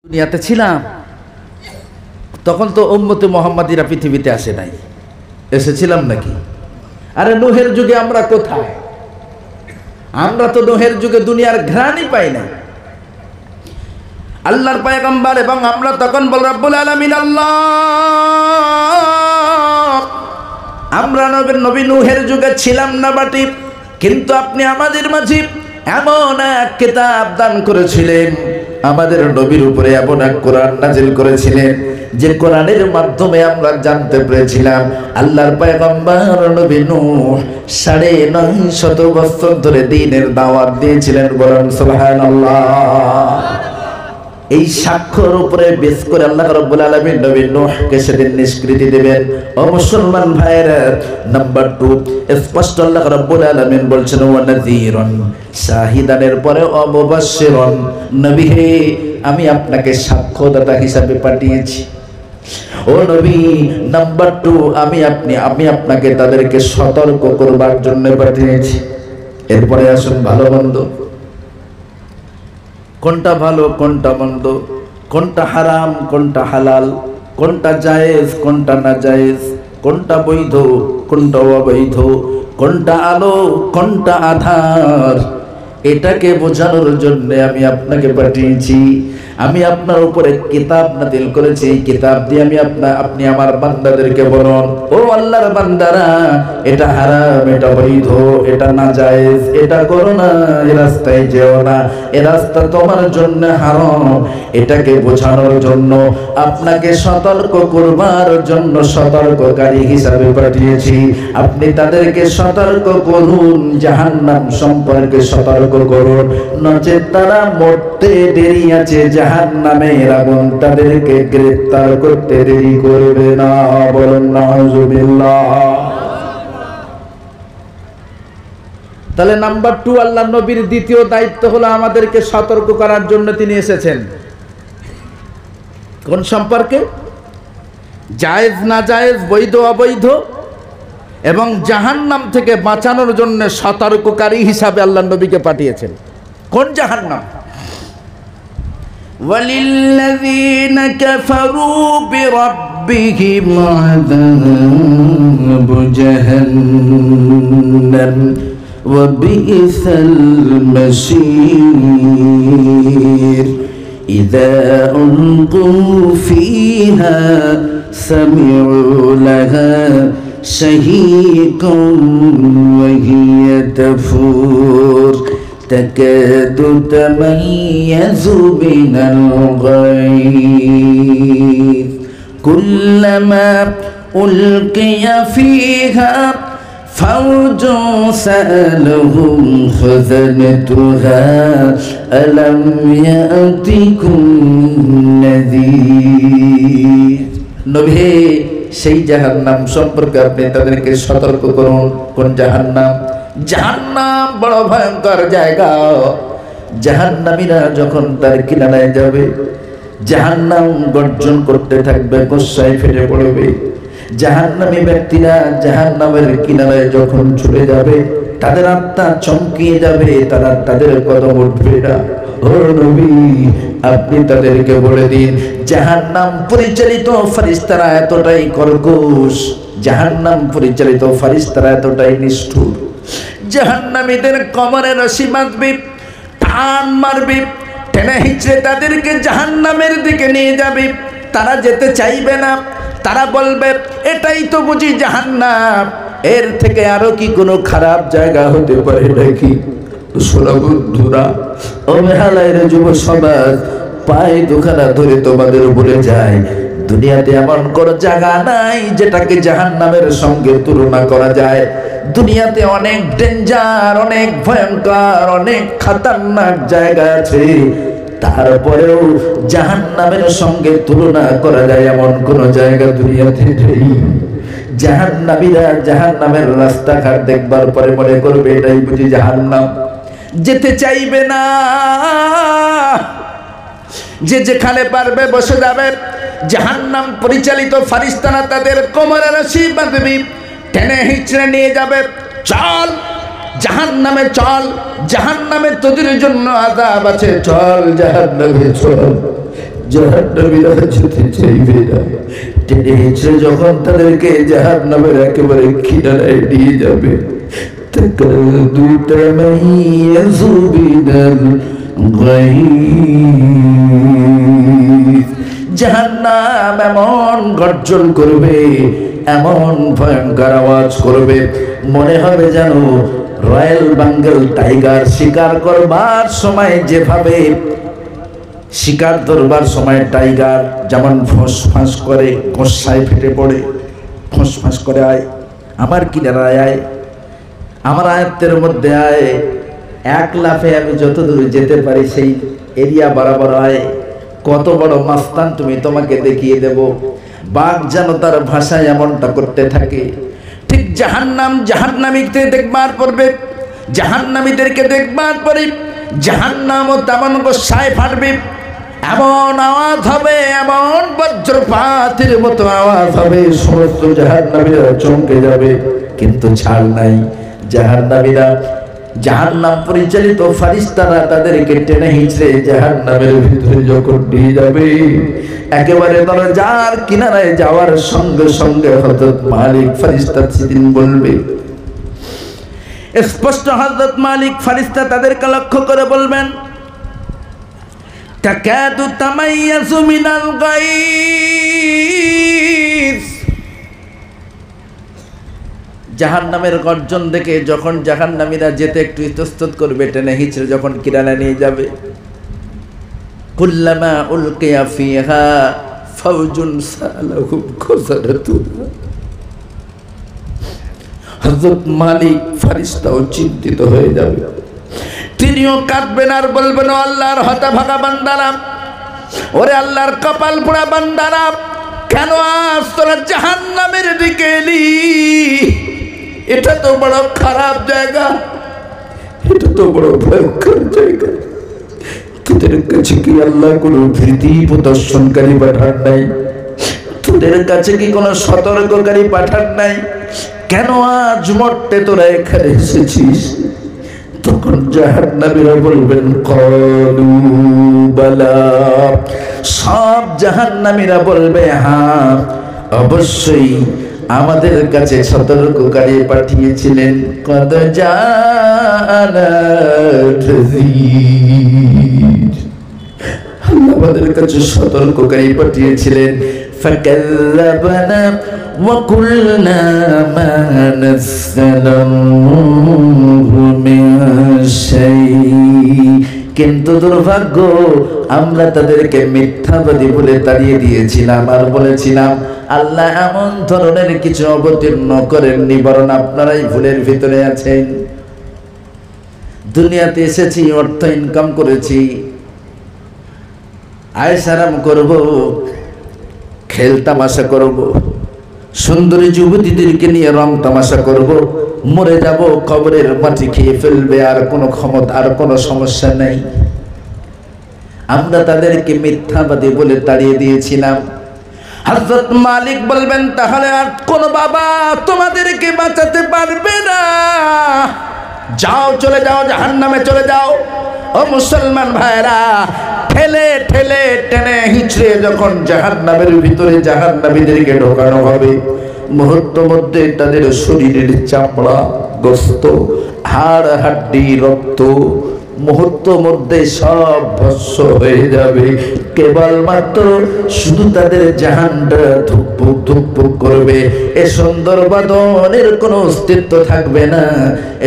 দুনিয়াতে ছিলাম তখন তো উম্মতে মুহাম্মাদিরা পৃথিবীতে আসে নাই, এসেছিলাম নাকি? আরে নূহের যুগে আমরা কোথায়? আমরা তো নূহের যুগে দুনিয়ার ঘ্রাণই পাই না। আল্লাহর পয়গম্বর এবং আমরা তখন বল রব্বুল আলামিন আল্লাহ, আমরা নবী নূহের যুগে ছিলাম না বাটি, কিন্তু আপনি আমাদের মাঝে এমন এক কিতাব দান করেছিলেন, আমাদের নবীর উপরে এমন এক কোরআন নাজিল করেছিলেন যে কোরআনের মাধ্যমে আমরা জানতে পেরেছিলাম আল্লাহর পয়গম্বর নবী নূহ ৯৫০ বছর ধরে দ্বীনের দাওয়াত দিয়েছিলেন। বলেন সুবহানাল্লাহ। এই সাক্ষ্যর উপরে বেস করে আল্লাহ রাব্বুল আলামিন নবী নূহকে সেদিন নিষ্কৃতি দেবেন। ও মুসলমান ভাইরা, নাম্বার 2, স্পষ্ট আল্লাহ রাব্বুল আলামিন বলছেন ওয়া নাযীরুন, শাহিদানের পরে ও মুবাশশিরুন, নবী হে আমি আপনাকে সাক্ষ্যদাতা হিসাবে পাঠিয়েছি। ও নবী, নাম্বার 2, আমি আপনাকে তাদেরকে সতর্ক করবার জন্য পাঠিয়েছি। এরপরে আসুন ভালো মন্দ, কোনটা ভালো কোনটা মন্দ, কোনটা হারাম কোনটা হালাল, কোনটা জায়েজ কোনটা না জায়েজ, কোনটা বৈধ কোনটা অবৈধ, কোনটা আলো কোনটা আধার, এটাকে বোঝানোর জন্য আমি আপনাকে পাঠিয়েছি। আমি আপনার উপরে কিতাব নাযিল করেছি, এই কিতাব দিয়ে আপনি আমার বান্দাদেরকে বলুন, ও আল্লাহর বান্দারা, এটা হারাম এটা বৈধ এটা নাজায়েজ, এটা করো না, এই রাস্তায় যেও না, এই রাস্তা তোমার জন্য হারাম, এটাকে বোঝানোর জন্য আপনাকে সতর্ক করবার জন্য সতর্ককারী হিসাবে পাঠিয়েছি। আপনি তাদেরকে সতর্ক করুন, জাহান্নাম সম্পর্কে সতর্ক করুন, নচেৎ তারা মরতে দেরি আছে, জাহান্নামের আগুন তাদেরকে গ্রেফতার করতে দেরি করবে না। বলুন নাউজুবিল্লাহ। তাহলে নাম্বার 2, আল্লাহ নবীর দ্বিতীয় দায়িত্ব হলো আমাদেরকে সতর্ক করার জন্য তিনি এসেছেন। কোন সম্পর্কে? জায়েজ না জায়েজ, বৈধ অবৈধ, এবং জাহান্নাম থেকে বাঁচানোর জন্য সতর্ককারী হিসাবে আল্লাহ নবীকে পাঠিয়েছেন। কোন জাহান্নাম? وَلِلَّذِينَ كَفَرُوا بِرَبِّهِمْ عَذَابُ جَهَنَّمَ وَبِئْسَ الْمَصِيرُ إِذَا أُلْقُوا فِيهَا سَمِعُوا لَهَا شَهِيقًا وَهِيَ تَفُورُ تكاد تميز من الغيظ كلما ألقي فيها فوج سألهم خزنتها ألم يأتكم نذير। নবী, সেই জাহান্নাম সম্পর্কে আপনি তাদেরকে সতর্ক করুন। কোন জাহান্নাম? জাহান্নাম বড় ভয়ঙ্কর জায়গা। জাহান্নামীরা যখন তার কিনারায় যাবে, জাহান্নাম গর্জন করতে থাকবে, গোসায় ফেটে পড়বে। জাহান্নামী ব্যক্তিরা জাহান্নামের কিনারায় যখন ছুটে যাবে, তাদের আত্মা চমকিয়ে যাবে, তারা তাদের কদম উঠবে না। ও নবী, আপনি তাদেরকে বলে দিন, জাহান্নাম পরিচালিত ফেরেশতারা এতটাই কর্কশ, জাহান্নাম পরিচালিত ফেরেশতারা এতটাই নিষ্ঠুর, জাহান্নামীদের কোমরে রশি বাঁধবে, টান মারবে, টেনে হিঁচড়ে তাদেরকে জাহান্নামের দিকে নিয়ে যাবে। তারা যেতে চাইবে না, তারা বলবে এটাই তো বুঝি জাহান্নাম, এর থেকে আরো কি কোনো খারাপ জায়গা হতে পারে নাকি? শোনো বন্ধুরা, ও মেহালায়ের যুব সমাজ, পায়ে দুখানা ধরে তোমাদের বলে যায়, দুনিয়াতে এমন কোনো জায়গা নাই যেটাকে জাহান্নামের সঙ্গে তুলনা করা যায়। দুনিয়াতে অনেক ডেঞ্জার, অনেক ভয়ঙ্কর, অনেক খতরনাক জায়গা আছে, তারপরেও জাহান্নামের সঙ্গে তুলনা করা যায় এমন কোন জায়গা দুনিয়াতে নেই। জাহান্নামীরা জাহান্নামের রাস্তাঘাট দেখবার পরে মনে করবে এটাই বুঝি জাহান্নাম, যেতে চাইবে না, যে যেখানে পারবে বসে যাবে। জাহান্নাম পরিচালিত ফেরেশতারা তাদের কোমরে রশি বাঁধবে, টেনে হিঁচড়ে নিয়ে যাবে, চল জাহান্নামে চল, জাহান্নামে তোদের জন্য আযাব আছে, চল জাহান্নামে চল। জাহান্নামীরা যেতে চাইবে না। টেনে হিঁচড়ে যখন তাদেরকে জাহান্নামের একেবারে কিনারায় নিয়ে যাবে, জাহান্নাম এমন গর্জন করবে, এমন ভয়ঙ্কর আওয়াজ করবে, মনে হবে যেন রয়্যাল বেঙ্গল টাইগার শিকার করবার সময় যেভাবে শিকার ধরবার সময় টাইগার যেমন ফোঁস ফাঁস করে, গোসায় ফেটে পড়ে, ফোঁস ফাঁস করে আয়, আমার কিনারায় আয়, আমার আয়ত্তের মধ্যে আয়, এক লাফে আমি যত দূর যেতে পারি সেই এরিয়া বরাবর আয়, কত বড় মাস্তান তুমি, তোমাকে দেখিয়ে দেব। বাঘ যেন তার ভাষায় এমনটা করতে থাকে। ঠিক জাহান্নাম জাহান্নামীকে দেখবার পড়বে, জাহান্নামীদেরকে দেখবার পরে জাহান্নামও তেমন গোসায় ফাটবে, এমন আওয়াজ হবে, এমন বজ্রপাতের মতো আওয়াজ হবে, সমস্ত জাহান্নামীরা চমকে যাবে। কিন্তু ছাড় নাই, জাহান্নামীরা, জাহান্নাম পরিচালিত ফারিস্তারা তাদেরকে টেনে হিঁচড়ে জাহান্নামের ভিতরে যখন নিয়ে যাবে, একেবারে দরজার কিনারায় যাওয়ার সঙ্গে সঙ্গে হযরত মালিক ফারিস্তা সেদিন বলবে, স্পষ্ট হযরত মালিক ফারিস্তা তাদেরকে লক্ষ্য করে বলবেন, তাকাদু তামাইয়াজু মিনাল গায়জ। জাহান্নামের গর্জন দেখে যখন জাহান্নামীরা যেতে একটু ইতস্তত করবে, টেনে হিঁচড়ে যখন কিনারা নিয়ে যাবে, কুল্লামা উলকিয়া ফিহা ফাওজুন সালাহুম খাযারাতুহা। হযরত মালিক ফারিস্তাও চিন্তিত হয়ে যাবে, তিনিও কাঁদবেন আর বলবেন, ও আল্লাহর হতভাগা বান্দারা, ওরে আল্লাহর কপাল পোড়া বান্দারা, কেন আজ তোরা জাহান্নামের দিকে এলি? এটা তো বড় খারাপ জায়গা, এটা তো বড় ভয়ঙ্কর জায়গা। তোদের কাছে কি আল্লাহ কোনো ভীতি প্রদর্শনকারী পাঠান নাই? তোদের কাছে কি কোনো সতর্ককারী পাঠান নাই? কেন আজ মরতে তোরা এখানে এসেছিস? তখন জাহান্নামীরা বলবেন, ক্বালু বালা। সব জাহান্নামীরা বলবে, হ্যাঁ অবশ্যই আমাদের কাছে সতর্ককারী পাঠিয়েছিলেন। কদ জানা নাযীর, আমাদের কাছে সতর্ককারী পাঠিয়েছিলেন। ফাকাল্লাবনা ওয়া কুলনা মা নাযালাল্লাহু মিন শাই। কিন্তু দুর্ভাগ্য, আমরা তাদেরকে মিথ্যাবাদী বলে তাড়িয়ে দিয়েছিলাম আর বলেছিলাম আল্লাহ এমন ধরনের কিছু অবতীর্ণ করেননি, বরং আপনারাই ভুলের ভিতরে আছেন। দুনিয়াতে এসেছি, অর্থ ইনকাম করেছি, আয়েশ আরাম করব, খেল তামাশা করব, সুন্দরী যুবতীদেরকে নিয়ে রং তামাশা করব, মরে যাব, কবরের মাটি খেয়ে ফেলবে, আর কোনো ক্ষমতা, আর কোনো সমস্যা নেই। আমরা তাদেরকে মিথ্যাবাদী বলে তাড়িয়ে দিয়েছিলাম। হযরত মালিক বলবেন, তাহলে আর কোন বাবা তোমাদেরকে বাঁচাতে পারবে না, যাও, চলে যাও, জাহান্নামে চলে যাও। ও মুসলমান ভাইরা, ঠেলে ঠেলে টেনে হিঁচড়ে যখন জাহান্নামের ভিতরে জাহান্নামীদেরকে ঢোকানো হবে, মুহূর্ত মধ্যে তাদের শরীরের চামড়া, গোস্ত, হাড় হাড্ডি, রক্ত মুহূর্ত মধ্যে সব ভস্ম হয়ে যাবে। কেবলমাত্র শুধু তাদের জাহানটা ধুকপুক ধুকপুক করবে। এ সুন্দর বাদনের কোনো অস্তিত্ব থাকবে না,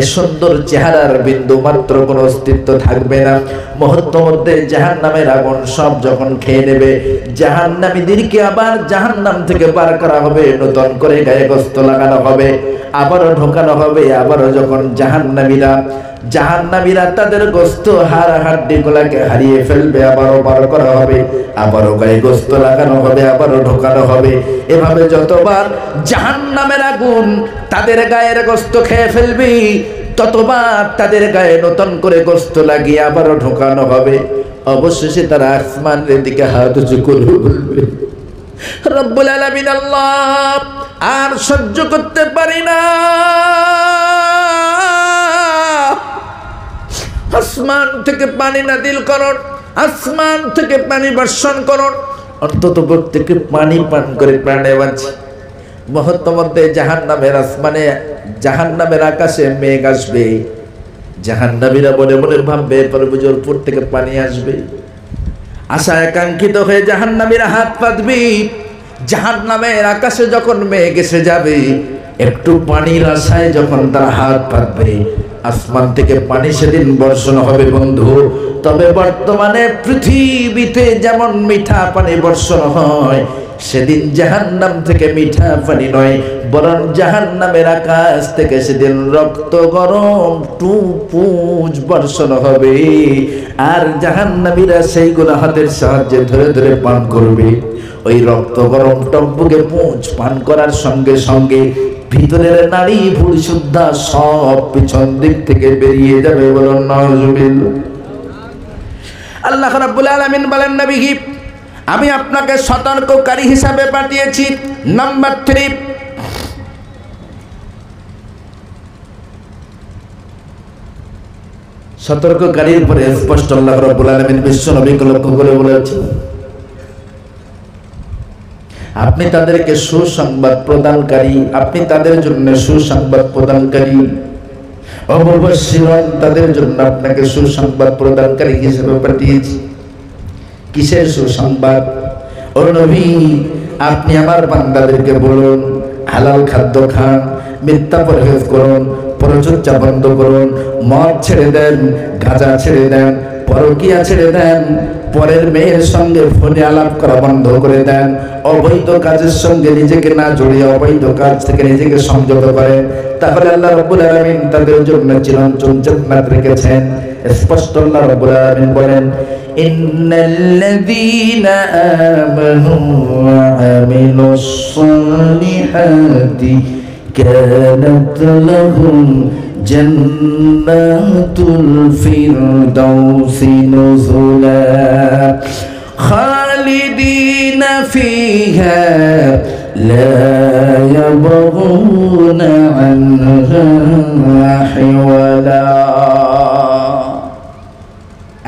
এ সুন্দর চেহারার বিন্দু মাত্র কোনো অস্তিত্ব থাকবে না। মুহূর্ত মধ্যে জাহান্নামের আগুন সব যখন খেয়ে নেবে, জাহান্নামীদেরকে আবার জাহান্নাম থেকে বার করা হবে, নতুন করে গায়ে গোস্ত লাগানো হবে, আবারও ঢোকানো হবে। আবারও যখন জাহান্নামীরা তাদের গোস্ত, হাড় হাড্ডি গুলাকে হারিয়ে ফেলবে, আবারও বার করা হবে, আবারও গায়ে গোস্ত লাগানো হবে, আবারও ঢোকানো হবে। এভাবে যতবার জাহান্নামের আগুন তাদের গায়ের গোস্ত খেয়ে ফেলবে, ততবার তাদের গায়ে নতুন করে গোস্ত লাগিয়ে আবারও ঢোকানো হবে। অবশেষে তারা আসমানের দিকে হাত উঁচু করে বলবে, রব্বুল আলামিন আল্লাহ, আর সহ্য করতে পারি না, আসমান থেকে পানি নাযিল করুন, আসমান থেকে পানি বর্ষণ করুন, অন্তত প্রত্যেকে পানি পান করে প্রাণে বাঁচি। মুহূর্তের জাহান্নামের আসমানে, জাহান্নামের আকাশে মেঘ আসবে, জাহান্নামীরা মনে মনে ভাববে পরবুজোর উপর থেকে পানি আসবে। আশা একাঙ্ক্ষিত হয়ে জাহান্নামীরা হাত পাতবে। জাহান্নামের আকাশে যখন মেঘ এসে যাবে, একটু পানির আশায় যখন তারা হাত পাতবে, আসমান থেকে পানি সেদিন বর্ষণ হবে বন্ধু। তবে বর্তমানে পৃথিবীতে যেমন মিঠা পানি বর্ষণ হয়, সেদিন জাহান্নাম থেকে মিঠা পানি নয়, বরং জাহান্নামের আকাশ থেকে সেদিন রক্ত গরম টুপুজ বর্ষণ হবে। আর জাহান্নামীরা সেইগুলো হাতের সাহায্যে ধরে ধরে পান করবে। ওই রক্ত গরম টকবুকে পুঁজ পান করার সঙ্গে সঙ্গে ভিতরের নারী ভুল শুদ্ধা সব পিছন দিক থেকে বেরিয়ে যাবে। বলুন নাউজুবিল্লাহ। আল্লাহ রাব্বুল আলামিন বলেন, নবী আমি আপনাকে সতর্ককারী হিসাবে পাঠিয়েছি। নাম্বার 3, সতর্ককারীর পরে স্পষ্ট আল্লাহ রাব্বুল আলামিন বিশ্ব নবীকে লক্ষ্য করে বলেছেন, আপনি তাদেরকে সুসংবাদ প্রদানকারী, আপনি তাদের জন্য সুসংবাদ প্রদানকারী। অবশ্যই তাদের জন্য আপনাকে সুসংবাদ প্রদানকারী হিসেবে পাঠিয়েছি। কিসের সুসংবাদ? ও নবী, আপনি আমার বান্দাদেরকে বলুন হালাল খাদ্য খান, মিথ্যা পরহেজ করুন, পরচর্চা বন্ধ করুন, মদ ছেড়ে দেন, গাঁজা ছেড়ে দেন, পরকিয়া ছেড়ে দেন, পরের মেয়ের সঙ্গে ফোনে আলাপ করা বন্ধ করে দেন, অবৈধ কাজের সঙ্গে নিজেকে না জড়িয়ে অবৈধ কাজ থেকে নিজেকে সংযত করেন। তাহলে আল্লাহ রাব্বুল আলামিন তাদের জন্য চিরঞ্জীব জান্নাত রেখেছেন। স্পষ্ট আল্লাহ রাব্বুল আলামিন বলেন, ইন্নাল্লাযীনা আমানু ওয়া আমিলুস সালিহাতি কানাত লাহুম জান্নাতুল ফিরদাউসি নুজুলা খালিদিনা ফিহা লা ইয়াবগুনা আনহা হিওয়ালা।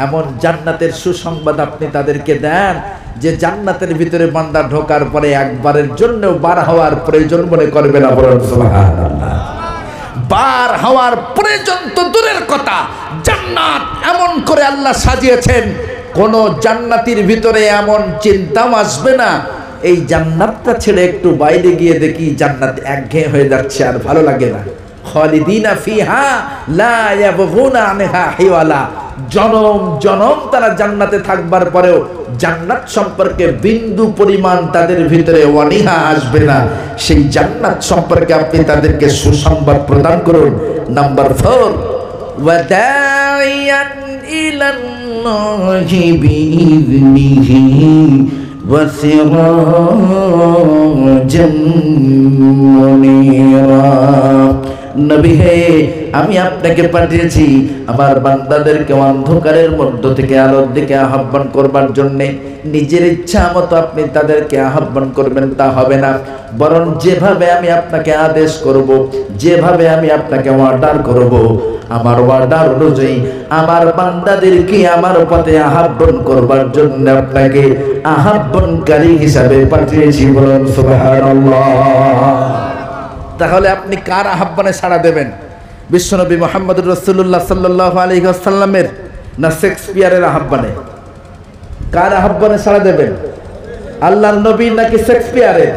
এমন জান্নাতের সুসংবাদ আপনি তাদেরকে দেন যে জান্নাতের ভিতরে বান্দা ঢোকার পরে একবারের জন্য বার হওয়ার প্রয়োজন মনে করবে না। বলুন সুবহানাল্লাহ। বার হওয়ার প্রয়োজন তো দূরের কথা, জান্নাত এমন করে আল্লাহ সাজিয়েছেন, কোন জান্নাতীর ভিতরে এমন চিন্তাও আসবে না এই জান্নাতটা ছেড়ে একটু বাইরে গিয়ে দেখি জান্নাত একঘেয়ে হয়ে যাচ্ছে, আর ভালো লাগে না। খালিদিনা ফিহা লা ইয়াবগুনা আনহা হিওয়ালা। জনম জনম তারা জান্নাতে থাকবার পরেও জান্নাত সম্পর্কে বিন্দু পরিমাণ তাদের ভিতরে অনীহা আসবে না। সেই জান্নাত সম্পর্কে আপনি তাদেরকে সুসংবাদ প্রদান করুন। নাম্বার 4, ওয়াদাইয়ান ইলাল্লাহি বিইذনিহি ওয়া সিরাজাম মুনীরা। নবী হে, আমি আপনাকে পাঠিয়েছি আমার বান্দাদেরকে অন্ধকারের মধ্য থেকে আলোর দিকে আহ্বান করবার জন্য। নিজের ইচ্ছা মতো আপনি তাদেরকে আহ্বান করবেন তা হবে না, বরং যেভাবে আমি আপনাকে আদেশ করব, যেভাবে আমি আপনাকে অর্ডার করব, আমার অর্ডার অনুযায়ী আমার বান্দাদেরকে আমার পথে আহ্বান করবার জন্য আপনাকে আহ্বানকারী হিসাবে পাঠিয়েছি। বলুন সুবহানাল্লাহ। তাহলে আপনি কার আহ্বানে সাড়া দেবেন? বিশ্বনবী মুহাম্মদুর রাসূলুল্লাহ সাল্লাল্লাহু আলাইহি ওয়াসাল্লামের না শেক্সপিয়ারের আহ্বানে? কার আহ্বানে সাড়া দেবেন? আল্লাহর নবী নাকি শেক্সপিয়ারের?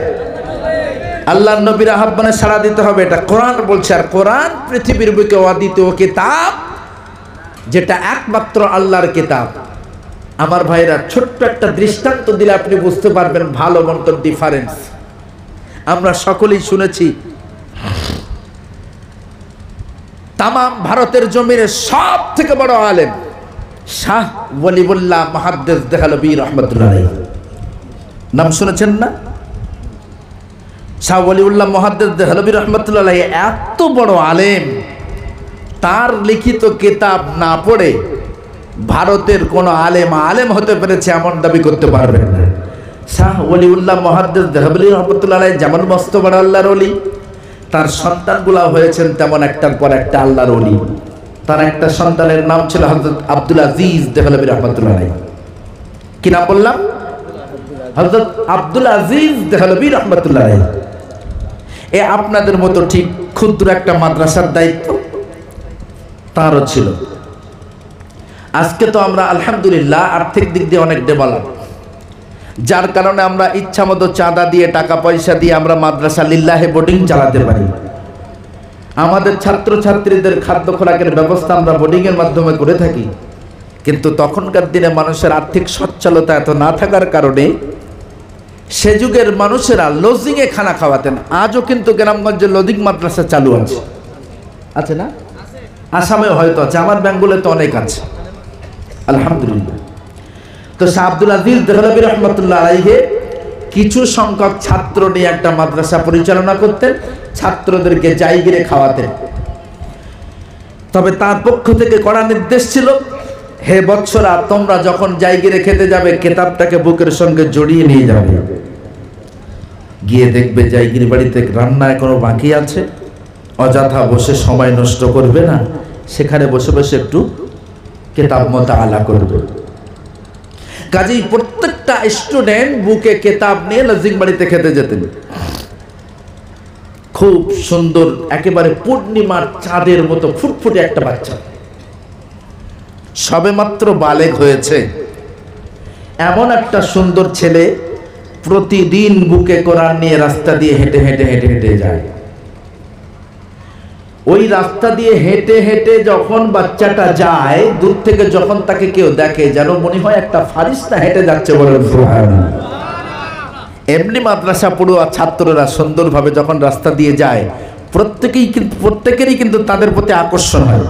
আল্লাহর নবীর আহ্বানে সাড়া দিতে হবে, এটা কোরআন বলছে। আর কোরআন পৃথিবীর বুকে অদ্বিতীয় কিতাব, যেটা একমাত্র আল্লাহর কিতাব। আমার ভাইরা, ছোট্ট একটা দৃষ্টান্ত দিলে আপনি বুঝতে পারবেন ভালো মন্দ ডিফারেন্স। আমরা সকলেই শুনেছি তামাম ভারতের জমিনে সব থেকে বড় আলেম শাহ ওয়ালিউল্লাহ মুহাদ্দিস দেহলভী রাহমাতুল্লাহ আলাইহি। নাম শুনেছেন না? শাহ ওয়ালিউল্লাহ মুহাদ্দিস দেহলভী রাহমাতুল্লাহ আলাইহি এত বড় আলেম, তার লিখিত কিতাব না পড়ে ভারতের কোন আলেম হতে পেরেছে এমন দাবি করতে পারবেন না। শাহ ওয়ালিউল্লাহ মুহাদ্দিস দেহলভী রাহমাতুল্লাহ আলাইহি যেমন মস্ত বড় আল্লাহর ওলি, তার সন্তানগুলা হয়েছেন তেমন একটার পর একটা আল্লাহর ওলি। তার একটা সন্তানের নাম ছিল হযরত আব্দুল আজিজ দেহলভী রাহমাতুল্লাহ আলাইহি। কি নাম বললাম? হযরত আব্দুল আজিজ দেহলভী রাহমাতুল্লাহ আলাইহি। এ আপনাদের মতো ঠিক ক্ষুদ্র একটা মাদ্রাসার দায়িত্ব তারও ছিল। আজকে তো আমরা আলহামদুলিল্লাহ আর্থিক দিক দিয়ে অনেক ডেভেলপ, যার কারণে আমরা ইচ্ছা মতো চাঁদা দিয়ে টাকা পয়সা দিয়ে আমরা মাদ্রাসা লিল্লাহে বোর্ডিং চালাতে পারি। আমাদের ছাত্রছাত্রীদের খাদ্য খোরাকের ব্যবস্থা আমরা বোর্ডিংয়ের মাধ্যমে করে থাকি। কিন্তু তখনকার দিনে মানুষের আর্থিক সচ্ছলতা এত না থাকার কারণে সে যুগের মানুষেরা লজিংয়ে খানা খাওয়াতেন। আজও কিন্তু গ্রামগঞ্জে লজিং মাদ্রাসা চালু আছে, আছে না? আসামেও হয়তো আছে, আমার বেঙ্গলে তো অনেক আছে আলহামদুলিল্লাহ। তো শাহ আব্দুল আজিজ দেহলভী রহমতুল্লাহ আলাইহি কিছু সংখ্যক ছাত্র নিয়ে একটা মাদ্রাসা পরিচালনা করতেন, ছাত্রদেরকে জায়গিরে খাওয়াতেন। তবে তার পক্ষ থেকে কড়া নির্দেশ ছিল, হে বৎসরা, তোমরা যখন জায়গিরে খেতে যাবে কেতাবটাকে বুকের সঙ্গে জড়িয়ে নিয়ে যাবে। গিয়ে দেখবে জায়গির বাড়িতে রান্না এখনো বাকি আছে, অযথা বসে সময় নষ্ট করবে না, সেখানে বসে বসে একটু কেতাব মুতাআলা করবে। কাজেই প্রত্যেকটা স্টুডেন্ট বুকে কেতাব নিয়ে লজিং বাড়িতে খেতে যেতেন। খুব সুন্দর, একেবারে পূর্ণিমার চাঁদের মতো ফুটফুটে একটা বাচ্চা, সবেমাত্র বালেগ হয়েছে এমন একটা সুন্দর ছেলে প্রতিদিন বুকে কোরআন নিয়ে রাস্তা দিয়ে হেঁটে হেঁটে হেঁটে হেঁটে যায়। ওই রাস্তা দিয়ে হেঁটে হেঁটে যখন বাচ্চাটা যায়, দূর থেকে যখন তাকে কেউ দেখে যেন মনে হয় একটা ফারিস্তা হেঁটে যাচ্ছে, বলেন সুবহানাল্লাহ। এমনি মাদ্রাসা পড়ুয়া ছাত্ররা সুন্দরভাবে যখন রাস্তা দিয়ে যায়, প্রত্যেকেরই কিন্তু তাদের প্রতি আকর্ষণ হয়।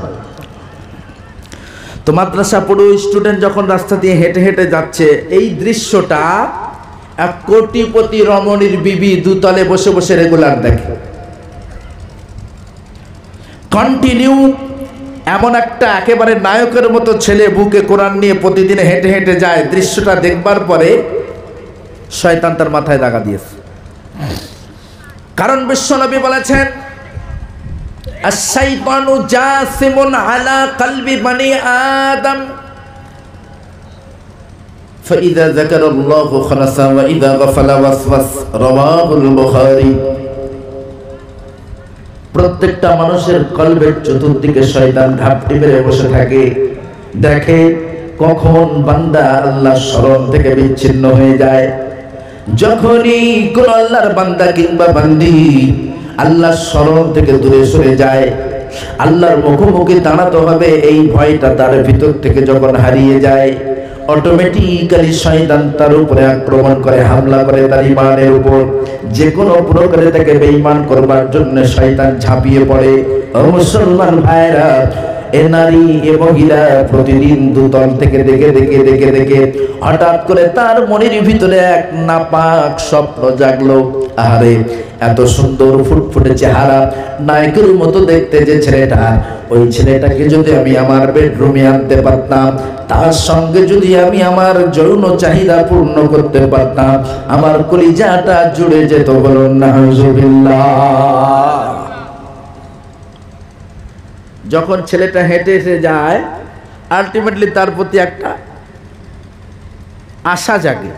তো মাদ্রাসা পড়ুয়া স্টুডেন্ট যখন রাস্তা দিয়ে হেঁটে হেঁটে যাচ্ছে, এই দৃশ্যটা এক কোটিপতি রমণীর বিবি দুতলে বসে বসে রেগুলার দেখে। কন্টিনিউ এমন একটা একেবারে নায়কের মতো ছেলে বুকে কোরআন নিয়ে প্রতিদিন হেঁটে হেঁটে যায়, দৃশ্যটা দেখবার পরে শয়তান তার মাথায় দাগা দিয়েছে। কারণ বিশ্বনবী বলেছেন, আশ-শাইতানু জাসিমুন আলা কলবি বনি আদম ফাইযা যাকারাল্লাহু খালাসা ওয়া ইযা গাফালা ওয়াসওয়াস, রাওয়াহুল বুখারী। প্রত্যেকটা মানুষের কলবের চতুর্দিকে শয়তান ঘাপটি মেরে বসে থাকে, দেখে কখন বান্দা আল্লাহর স্মরণ থেকে বিচ্ছিন্ন হয়ে যায়। যখনই কোন আল্লাহর বান্দা কিংবা বান্দি আল্লাহর স্মরণ থেকে দূরে সরে যায়, আল্লাহর মুখোমুখি দাঁড়াতে হবে এই ভয়টা তার ভিতর থেকে যখন হারিয়ে যায়, অটোমেটিক্যালি শয়তান তার উপরে আক্রমণ করে, হামলা করে তার ঈমানের উপর। যে কোনো প্রকারে তাকে বেঈমান করবার জন্য শয়তান ঝাঁপিয়ে পড়ে। ও মুসলমান ভাইরা, এ নারী এ মহিলা প্রতিদিন দুতল থেকে দেখে দেখে দেখে দেখে হঠাৎ করে তার মনের ভিতরে এক নাপাক স্বপ্ন জাগলো। আরে এত সুন্দর ফুটফুটে চেহারা, নায়কের মতো দেখতে যে ছেলেটা, ওই ছেলেটাকে যদি আমি আমার বেডরুমে আনতে পারতাম, তার সঙ্গে যদি আমি আমার যৌন চাহিদা পূর্ণ করতে পারতাম, আমার কলিজাটা জুড়ে যেত। বলুন নাউজুবিল্লাহ। যখন ছেলেটা হেঁটে এসে যায়, আলটিমেটলি তার প্রতি একটা আশা জাগে,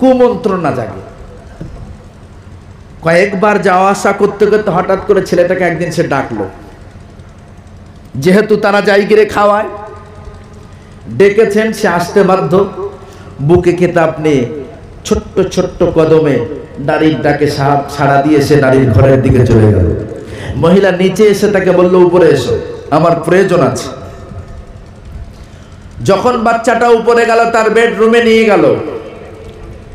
কুমন্ত্রণা জাগে। কয়েকবার যাওয়া আসা করতে করতে হঠাৎ করে ছেলেটাকে একদিন সে ডাকলো। যেহেতু তারা জায়গিরে খাওয়ায়, ডেকেছেন, সে আসতে বাধ্য। বুকে কেতাব নিয়ে ছোট্ট ছোট্ট কদমে নারীর ডাকে সাড়া দিয়ে সে নারীর ঘরের দিকে চলে গেল। মহিলা নিচে এসে তাকে বলল, উপরে এসো, আমার প্রয়োজন আছে। যখন বাচ্চাটা উপরে গেল, তার বেডরুমে নিয়ে গেল,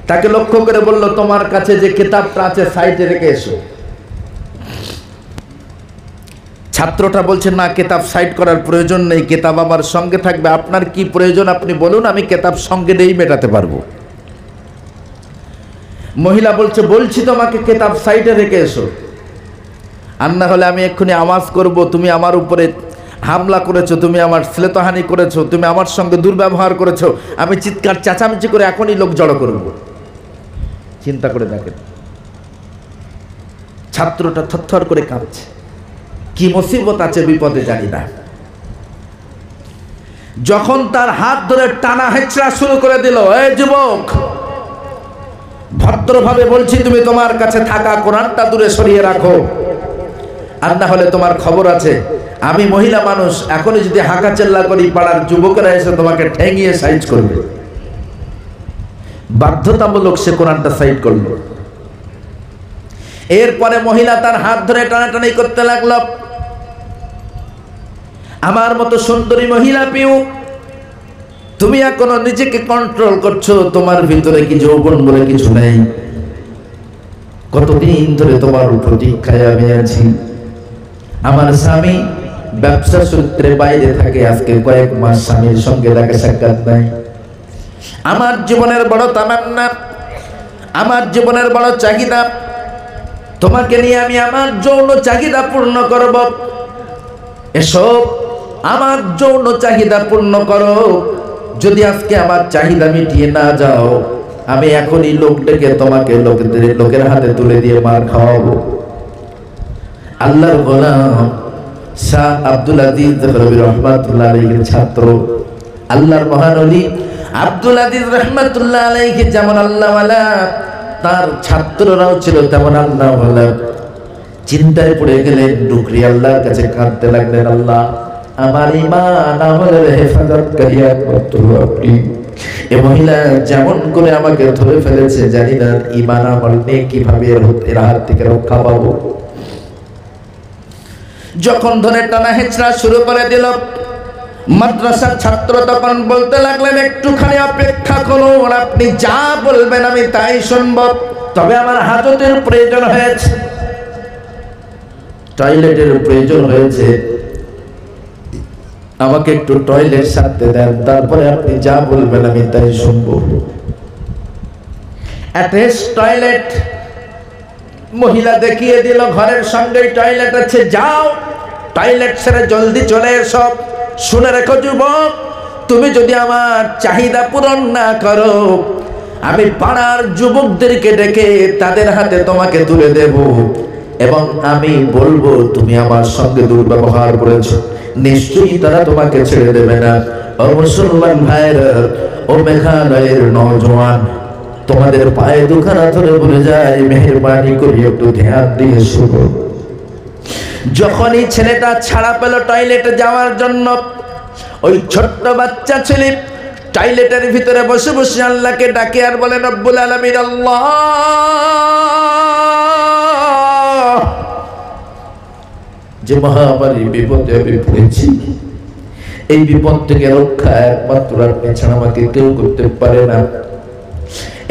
তাকে লক্ষ্য করে বলল, তোমার কাছে যে কিতাবটা আছে সাইডে রেখে এসো। ছাত্রটা বলছে, না, কিতাব সাইড করার প্রয়োজন নেই, কিতাব আমার সঙ্গে থাকবে। আপনার কি প্রয়োজন আপনি বলুন, আমি কিতাব সঙ্গে নিয়েই মেটাতে পারবো। মহিলা বলছে, বলছি তোমাকে কিতাব সাইডে রেখে এসো, আর না হলে আমি এক্ষুনি আওয়াজ করব, তুমি আমার উপরে হামলা করেছো, তুমি আমার শ্লীলতাহানি করেছো, তুমি আমার সঙ্গে দুর্ব্যবহার করেছো, আমি চিৎকার চেঁচামেচি করে এখনই লোক জড়ো করব। চিন্তা করে দেখেন, ছাত্রটা থরথর করে কাঁপছে, কি মুসিবত আছে বিপদে জানি না। যখন তার হাত ধরে টানা হেঁচড়া শুরু করে দিল, এই যুবক, ভদ্রভাবে বলছি তুমি তোমার কাছে থাকা কোরআনটা দূরে সরিয়ে রাখো, আর না হলে তোমার খবর আছে। আমি মহিলা মানুষ, এখনই যদি হাঁকা চেল্লা করি পাড়ার যুবকেরা এসে তোমাকে ঠেঙিয়ে সাইজ করবে। বাধ্যতামূলক সে কোরআনটা সাইড করলো। এরপরে মহিলা তার হাত ধরে টানাটানি করতে লাগলো। আমার মতো সুন্দরী মহিলা পিউ, তুমি এখনো নিজেকে কন্ট্রোল করছো, তোমার ভিতরে কি যৌবন বলে কিছু নেই? কতদিন ধরে তোমার প্রতীক্ষায় আমি আছি। আমার স্বামী ব্যবসা সূত্রে বাইরে থাকে, আজকে কয়েক মাস স্বামীর সঙ্গে দেখা সাক্ষাৎ নাই। আমার জীবনের বড় তামান্না, আমার জীবনের বড় চাহিদা, তোমাকে নিয়ে আমি আমার যৌন চাহিদা পূর্ণ করব। এসব আমার যৌন চাহিদা পূর্ণ করো। যদি আজকে আমার চাহিদা মিটিয়ে না যাও, আমি এখনই লোক ডেকে তোমাকে লোকের হাতে তুলে দিয়ে মার খাওয়াবো। আল্লাহর গোলাম শাহ আব্দুল আজিজ রহমাতুল্লাহ আলাইহির ছাত্র, আল্লাহর মহান ওলি আব্দুল আজিজ রহমাতুল্লাহ আলাইহি যেমন আল্লাহওয়ালা, তার ছাত্ররাও ছিল তেমন আল্লাহওয়ালা। চিন্তায় পড়ে গেলেন, ডুকরি আল্লাহর কাছে কাঁদতে লাগলেন, আল্লাহ আমার ঈমান আমলের হেফাজতকারী একমাত্র আপনি। এ মহিলা যেমন করে আমাকে ধরে ফেলেছে, জানি না ঈমান আমল নিয়ে কিভাবে এর হাত থেকে রক্ষা পাবো। যখন ধরে টানা হেঁচড়া শুরু করে দিল, মাদ্রাসার ছাত্র তখন বলতে লাগলেন, একটুখানি অপেক্ষা করুন, আপনি যা বলবেন আমি তাই শুনব, তবে আমার হাজতের প্রয়োজন হয়েছে, টয়লেটের প্রয়োজন হয়েছে, আমাকে একটু টয়লেট সারতে দেন, তারপরে আপনি যা বলবেন আমি তাই শুনব। অ্যাটাচ টয়লেট মহিলা দেখিয়ে দিল, ঘরের সঙ্গেই টয়লেট আছে, যাও টয়লেট সেরে জলদি চলে এসো। শুনে রেখো যুবক, তুমি যদি আমার চাহিদা পূরণ না করো, আমি পাড়ার যুবকদেরকে ডেকে তাদের হাতে তোমাকে তুলে দেব, এবং আমি বলবো তুমি আমার সঙ্গে দুর্ব্যবহার করেছো, নিশ্চয়ই তারা তোমাকে ছেড়ে দেবে না। ও মুসলমান ভাইরা, ও মেঘালয়ের নওজোয়ান, তোমাদের পায়ে দুখানা ধরে বলে যায়, মেহেরবানি করে একটু ধ্যান দিয়ে শুনো। যখনই ছেলেটা ছাড়া পেল টয়লেটে যাওয়ার জন্য, ওই ছোট্ট বাচ্চা ছেলে টয়লেটের ভিতরে বসে বসে আল্লাহকে ডাকে আর বলে, রব্বুল আলামিন, আল্লাহ যে মহামারী বিপদে আমি পড়েছি, এই বিপদ থেকে রক্ষা একমাত্র আপনি ছাড়া আমাকে কেউ করতে পারে না।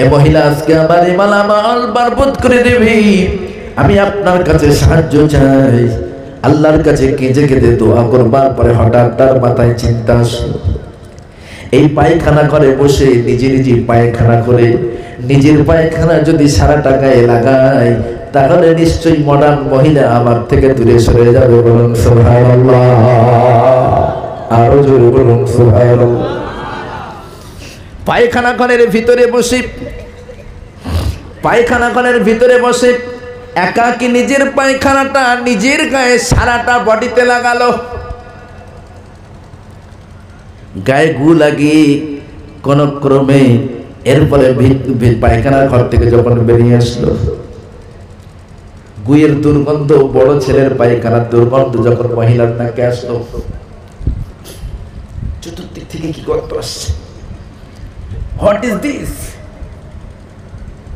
এ মহিলা আজকে আমার এই মালামাল বরবাদ করে দেবে, আমি আপনার কাছে সাহায্য চাই। আল্লাহর কাছে কেঁদে কেঁদে দোয়া করবার পরে হঠাৎ তার মাথায় চিন্তা আসলো, এই পায়খানা ঘরে বসে নিজে নিজে পায়খানা করে নিজের পায়খানা যদি সারা টাকায় লাগাই, তাহলে নিশ্চয়ই মডার্ন মহিলা আমার থেকে দূরে সরে যাবে। বলুন সুবহানাল্লাহ, আরো জোরে বলুন সুবহানাল্লাহ। পায়খানা ঘরের ভিতরে বসে, পায়খানা ঘরের ভিতরে বসে একাকি নিজের পায়খানাটা নিজের গায়ে সারাটা বডিতে লাগালো। গায়ে গু লাগিয়ে কোন ক্রমে এরপরে পায়খানার ঘর থেকে যখন বেরিয়ে আসলো, গুয়ের দুর্গন্ধ, বড় ছেলের পায়খানার দুর্গন্ধ যখন মহিলার নাকে আসলো, চতুর্দিক থেকে কি গন্ধ আসছে, হোয়াট ইজ দিস,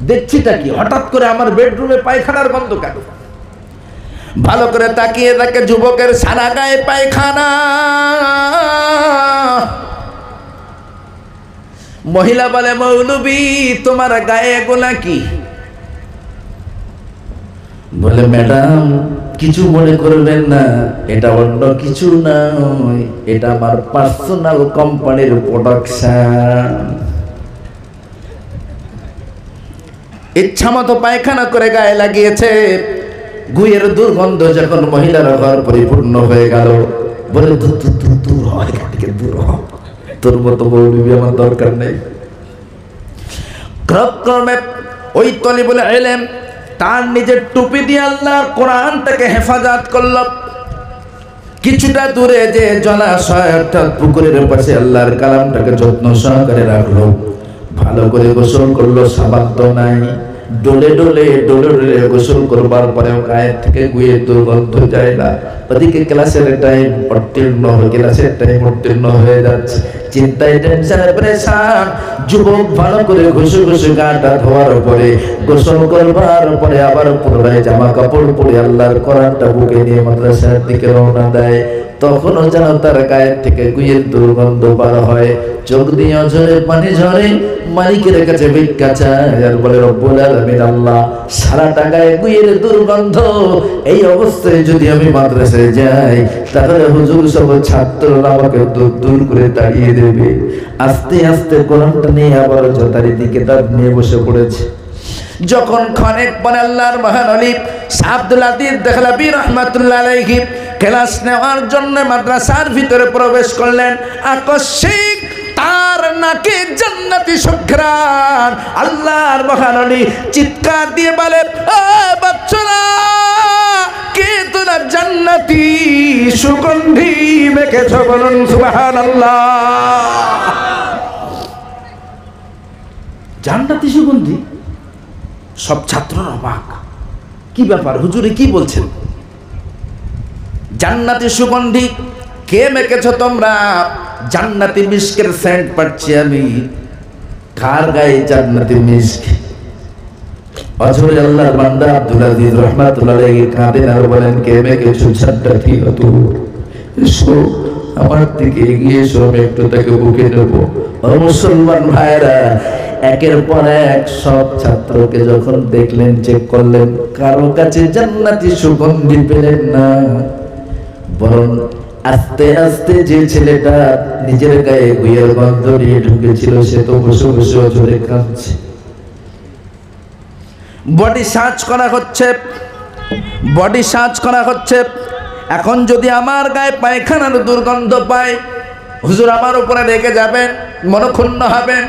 দেখছিটা কি, হঠাৎ করে আমার বেডরুমে পায়খানার গন্ধ কেন? ভালো করে তাকিয়ে দেখে যুবকের সারা গায়ে পায়খানা। মহিলা বলে, মৌলবী তোমার গায়ে এগুলা কি? বলে, ম্যাডাম কিছু মনে করবেন না, এটা অন্য কিছু নয়, এটা আমার পার্সোনাল কোম্পানির প্রোডাকশন। ইচ্ছা মতো পায়খানা করে গায়ে লাগিয়েছে। গুয়ের দুর্গন্ধ যখন মহিলার ঘর পরিপূর্ণ হয়ে গেল, বলে, দূর হয়, দূর হ, তোর মতো মৌলবী আমার দরকার নেই। ক্রমে ওই তলিবুল ইলম তার নিজের টুপি দিয়ে আল্লাহর কোরআন থেকে হেফাজত করল। কিছুটা দূরে যে জলাশয় অর্থাৎ পুকুরের পাশে আল্লাহর কালামটাকে যত্ন সহকারে রাখলো, ভালো করে গোসল করলো, সাবান তো নাই, ডলে ডলে গোসল করবার পরে গায়ের থেকে গুয়ে দুর্গন্ধ যায় না। ওদিকে ক্লাসের টাইম উত্তীর্ণ হয়ে যাচ্ছে, চিন্তায় টেনশনে পরেশান। যুবক ভালো করে ঘষে ঘষে গাটা ধোয়ার পরে, গোসল করবার পরে আবার পুনরায় জামা কাপড় পরে আল্লাহর কোরআনটা বুকে নিয়ে মাদ্রাসার দিকে রওনা দেয়। তখনও যেন তার গায়ের থেকে গুয়ের দুর্গন্ধ বার হয়, চোখ দিয়ে অঝরে পানি ঝরে, মালিকের কাছে ভিক্ষা চায় আর বলে রব্বুল আলামিন আল্লাহ, সারাটা গায়ে গুয়ের দুর্গন্ধ, এই অবস্থায় যদি আমি মাদ্রাসায় যাই তাহলে হুজুর সব ছাত্ররা আমাকে দূর করে তাড়িয়ে দেবে। আস্তে আস্তে কোরআনটা নিয়ে আবার যথারী দিকে তার নিয়ে বসে পড়েছে। যখন খানিক পরে আল্লাহর মহান ওলি শাহ আব্দুল লতিফ দেহলভী রাহমাতুল্লাহ আলাইহি ক্লাস নেওয়ার জন্য মাদ্রাসার ভিতরে প্রবেশ করলেন। আকস্মিক তার নাকে জান্নাতি সুঘ্রাণ। আল্লাহর মহান ওলি চিৎকার দিয়ে বলে, ও বাচ্চারা, কে তোরা জান্নাতি সুগন্ধি মেখেছ, বলুন সুবহানাল্লাহ। জান্নাতি সুগন্ধি? সব ছাত্ররা অবাক, কি ব্যাপার হুজুরে কি বলছেন? জান্নাতি সুগন্ধি কে মেখেছ তোমরা? জান্নাতি মিস্কের সেন্ট পাচ্ছি আমি। কার গায়ে জান্নাতি মিস্ক? অঝরে আল্লাহর বান্দা আব্দুল আজিজ রাহমাতুল্লাহ আলাইহি কাঁদেন আর বলেন, কে মেখেছ জান্নাতি? এসো আমার দিকে এগিয়ে এসো, আমি একটু তাকে বুকে নেব। ও মুসলমান ভাইরা, একের পর এক সব ছাত্রকে যখন দেখলেন, চেক করলেন, কারো কাছে জান্নাতি সুগন্ধি পেলেন না। বরং আস্তে আস্তে যে ছেলেটা নিজের গায়ে গুয়ের গন্ধ নিয়ে ঢুকেছিল, সে তো বসে বসে অঝরে কাঁদছে। বডি সার্চ করা হচ্ছে, বডি সার্চ করা হচ্ছে। এখন যদি আমার গায়ে পায়খানার দুর্গন্ধ পায়, হুজুর আমার উপরে রেগে যাবেন, মনক্ষুণ্ণ হবেন।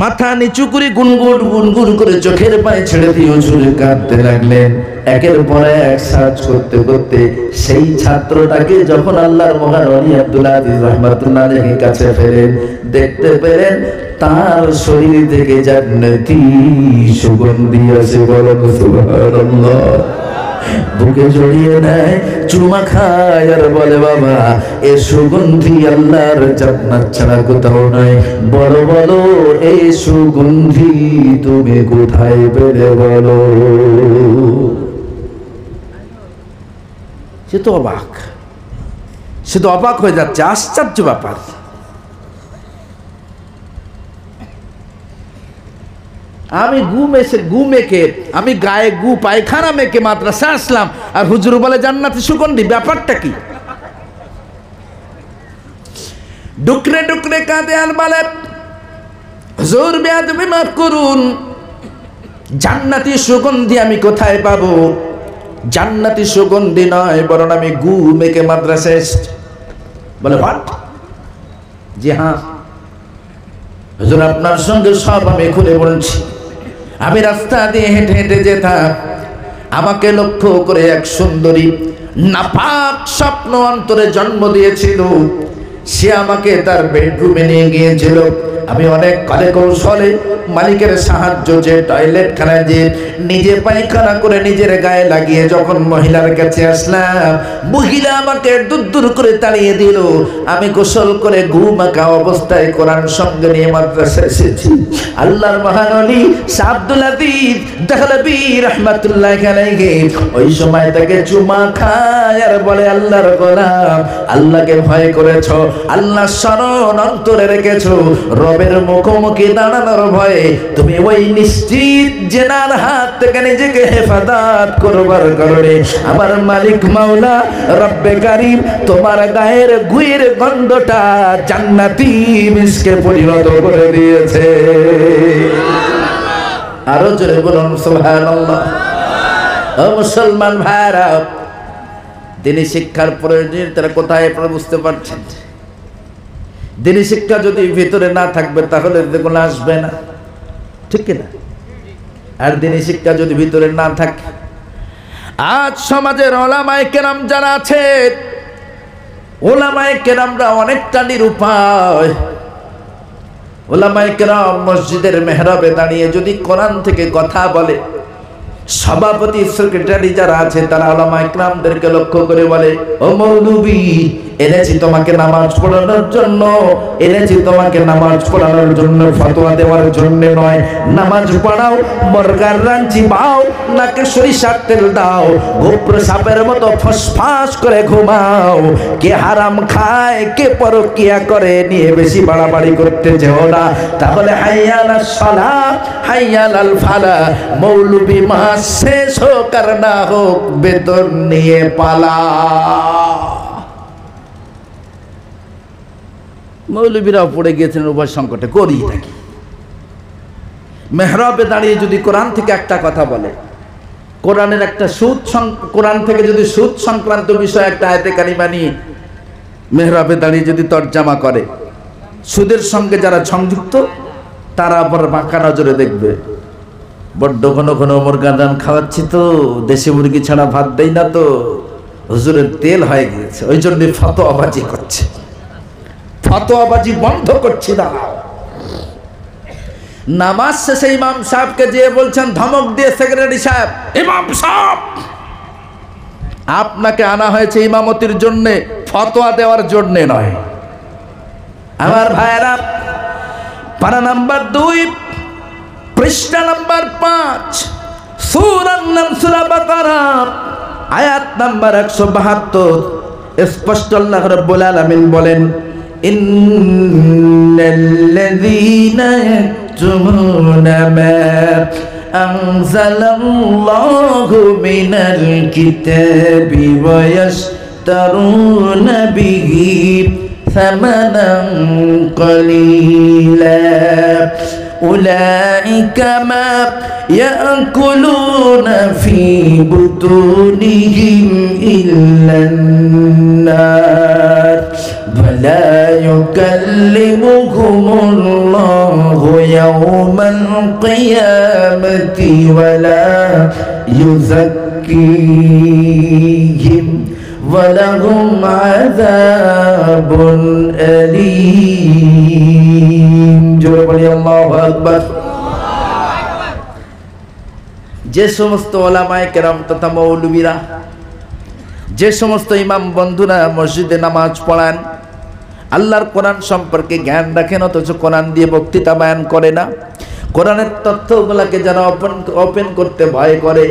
মাথা নিচু করে গুনগুন করে চোখের পানি ছেড়ে দিয়ে হুজুর কাঁদতে লাগলেন। একের পর এক সার্চ করতে করতে সেই ছাত্রটাকে যখন আল্লাহর মহান ওলি আব্দুল আজিজ রাহমাতুল্লাহ আলাইহির কাছে ফেরেন, দেখতে পেলেন তার শরীর থেকে জান্নাতি সুগন্ধি আসে। বলেন সুবহানাল্লাহ। বুকে জড়িয়ে নেয়, চুমা খায় আর বলে, বাবা এ সুগন্ধি আল্লাহর জান্নাত ছাড়া কোথাও নাই। বলো বলো, এই সুগন্ধি তুমি কোথায় পেলে বলো? সে তো অবাক হয়ে যাচ্ছে, আশ্চর্য ব্যাপার। আমি গু মেখে আমি গায়ে গু পায়খানা মেখে মাদ্রাসা আসলাম, আর হুজুর বলে জান্নাতি সুগন্ধি। ব্যাপারটা কি? ডুকরে ডুকরে কাঁদে আর বলে, হুজুর বেয়াদবি মাফ করুন, জান্নাতি সুগন্ধি আমি কোথায় পাবো? জান্নাতি সুগন্ধি নয়, বরং আমি গু মেখে মাদ্রাসায় এসেছি। বলে হোয়াট? জি হ্যাঁ হুজুর, আপনার সঙ্গে সব আমি খুলে বলছি। আমি রাস্তা দিয়ে হেঁটে হেঁটে যেতাম, আমাকে লক্ষ্য করে এক সুন্দরী নাপাক স্বপ্ন অন্তরে জন্ম দিয়েছিল। সে আমাকে তার বেডরুমে নিয়ে গিয়েছিল। আমি অনেক কলে কৌশলে মালিকের সাহায্য যে টয়লেট খানায় যে নিজে পায়খানা করে নিজের গায়ে লাগিয়ে যখন মহিলার কাছে আসলাম, মহিলা আমাকে দূর করে তাড়িয়ে দিল। আমি গোসল করে ঘুমাকা অবস্থায় কোরআন সঙ্গে নিয়ে মাদ্রাসায় এসেছি। আল্লাহর মহান ওলি শাহ আব্দুল লতিফ দেহলভী রাহমাতুল্লাহ আলাইহি ওই সময় তাকে চুমা খায় আর বলে, আল্লাহর গোলাম, আল্লাহকে ভয় করেছো, আল্লাহ শরণ অন্তরে রেখেছো, রবের মুখোমুখি দাঁড়ানোর ভয়ে তুমি ওই নিশ্চিত জেনার হাত থেকে নিজেকে হেফাজত করবার কারণে আমার মালিক মাওলা রব্বে কারীম তোমার গায়ের গুয়ের গন্ধটা জান্নাতি মিস্কে পরিণত করে দিয়েছে। আরো জোরে বলুন সুবহানাল্লাহ। ও মুসলমান ভাইরা, দিনী শিক্ষার প্রয়োজনীয়তা কোথায় আপনারা বুঝতে পারছেন? দিনী শিক্ষা যদি ভিতরে না থাকবে তাহলে যেগুলো আসবে না, ঠিক কিনা? আর দিনী শিক্ষা যদি ভিতরে না থাকে, আজ সমাজের ওলামায়ে কেরাম যারা আছে, ওলামায়ে কেরামরা অনেকটা নিরুপায়। ওলামায়ে কেরাম মসজিদের মেহরাবে দাঁড়িয়ে যদি কোরআন থেকে কথা বলে, সভাপতি সেক্রেটারি যারা আছে তারা ওলামায়ে কেরামদেরকে লক্ষ্য করে বলে, ও মৌলবী, এনেছি তোমাকে নামাজ পড়ানোর জন্য, এনেছি তোমাকে নামাজ পড়ানোর জন্য, ফতোয়া দেওয়ার জন্য নয়। নামাজ পড়াও, মুরগার রাঞ্চি পাও, নাকে সরিষার তেল দাও, গোপ্র সাপের মতো ফসফাস করে ঘুমাও। কে হারাম খায়, কে পরকিয়া করে, নিয়ে বেশি বাড়াবাড়ি করতে যেও না, তাহলে হাইয়া আলাস সালাহ, হাইয়া আলাল ফালাহ। মৌলবী মাস শেষ হোক আর না হোক, বেতন নিয়ে পালা। মৌলবীরাও পড়ে গিয়েছেন উভয় সংকটে, করি থাকি। মেহরাবে দাঁড়িয়ে যদি কোরআন থেকে একটা কথা বলে, কোরআনের একটা কোরআন থেকে যদি সুদ সংক্রান্ত বিষয় একটা আয়াতে কারিমা নিয়ে মেহরাবে দাঁড়িয়ে যদি তরজামা করে, সুদের সঙ্গে যারা সংযুক্ত তারা আবার বাঁকা নজরে দেখবে, বড্ড ঘন ঘন মুরগাদান খাওয়াচ্ছি তো, দেশি মুরগি ছাড়া ভাত দেই না তো, হুজুরের তেল হয়ে গিয়েছে, ওই জন্য ফতোয়াবাজি করছে। ফতোয়াবাজি বন্ধ করছি না। নামাজ শেষে ইমাম সাহেবকে যে বলছেন, ধমক দিয়ে, সেক্রেটারি সাহেব, ইমাম সাহেব, আপনাকে আনা হয়েছে ইমামতির জন্য, ফতোয়া দেওয়ার জন্য নয়। আমার ভাইয়েরা, পারা নাম্বার 2, পৃষ্ঠা নাম্বার 5, সূরার নাম সূরা বাকারা, আয়াত নাম্বার 172, স্পষ্ট আল্লাহ রাব্বুল আলামিন বলেন, ইন্নাল্লাযীনা ইয়াকতুমুনা মা আনজালাল্লাহু মিনাল কিতাবি ওয়া ইয়াশতারুনা বিহি থামানান কলিলা উলাইকা মা ইয়াকুলুনা ফি বুতুনিহিম ইল্লান নার ولا يكلمهم الله يوم القيامة ولا يزكيهم ولهم عذاب أليم جل الله أكبر। যে সমস্ত ওলামায়ে কেরাম তথা মৌলবীরা, যে সমস্ত ইমাম বন্ধুরা মসজিদে নামাজ পড়ান, আল্লাহর কোরআন সম্পর্কে জ্ঞান রাখেন, অথচ কোরআন দিয়ে বক্তৃতা বয়ান করে না, কোরআনের তথ্যগুলোকে যারা ওপেন করতে ভয় করে,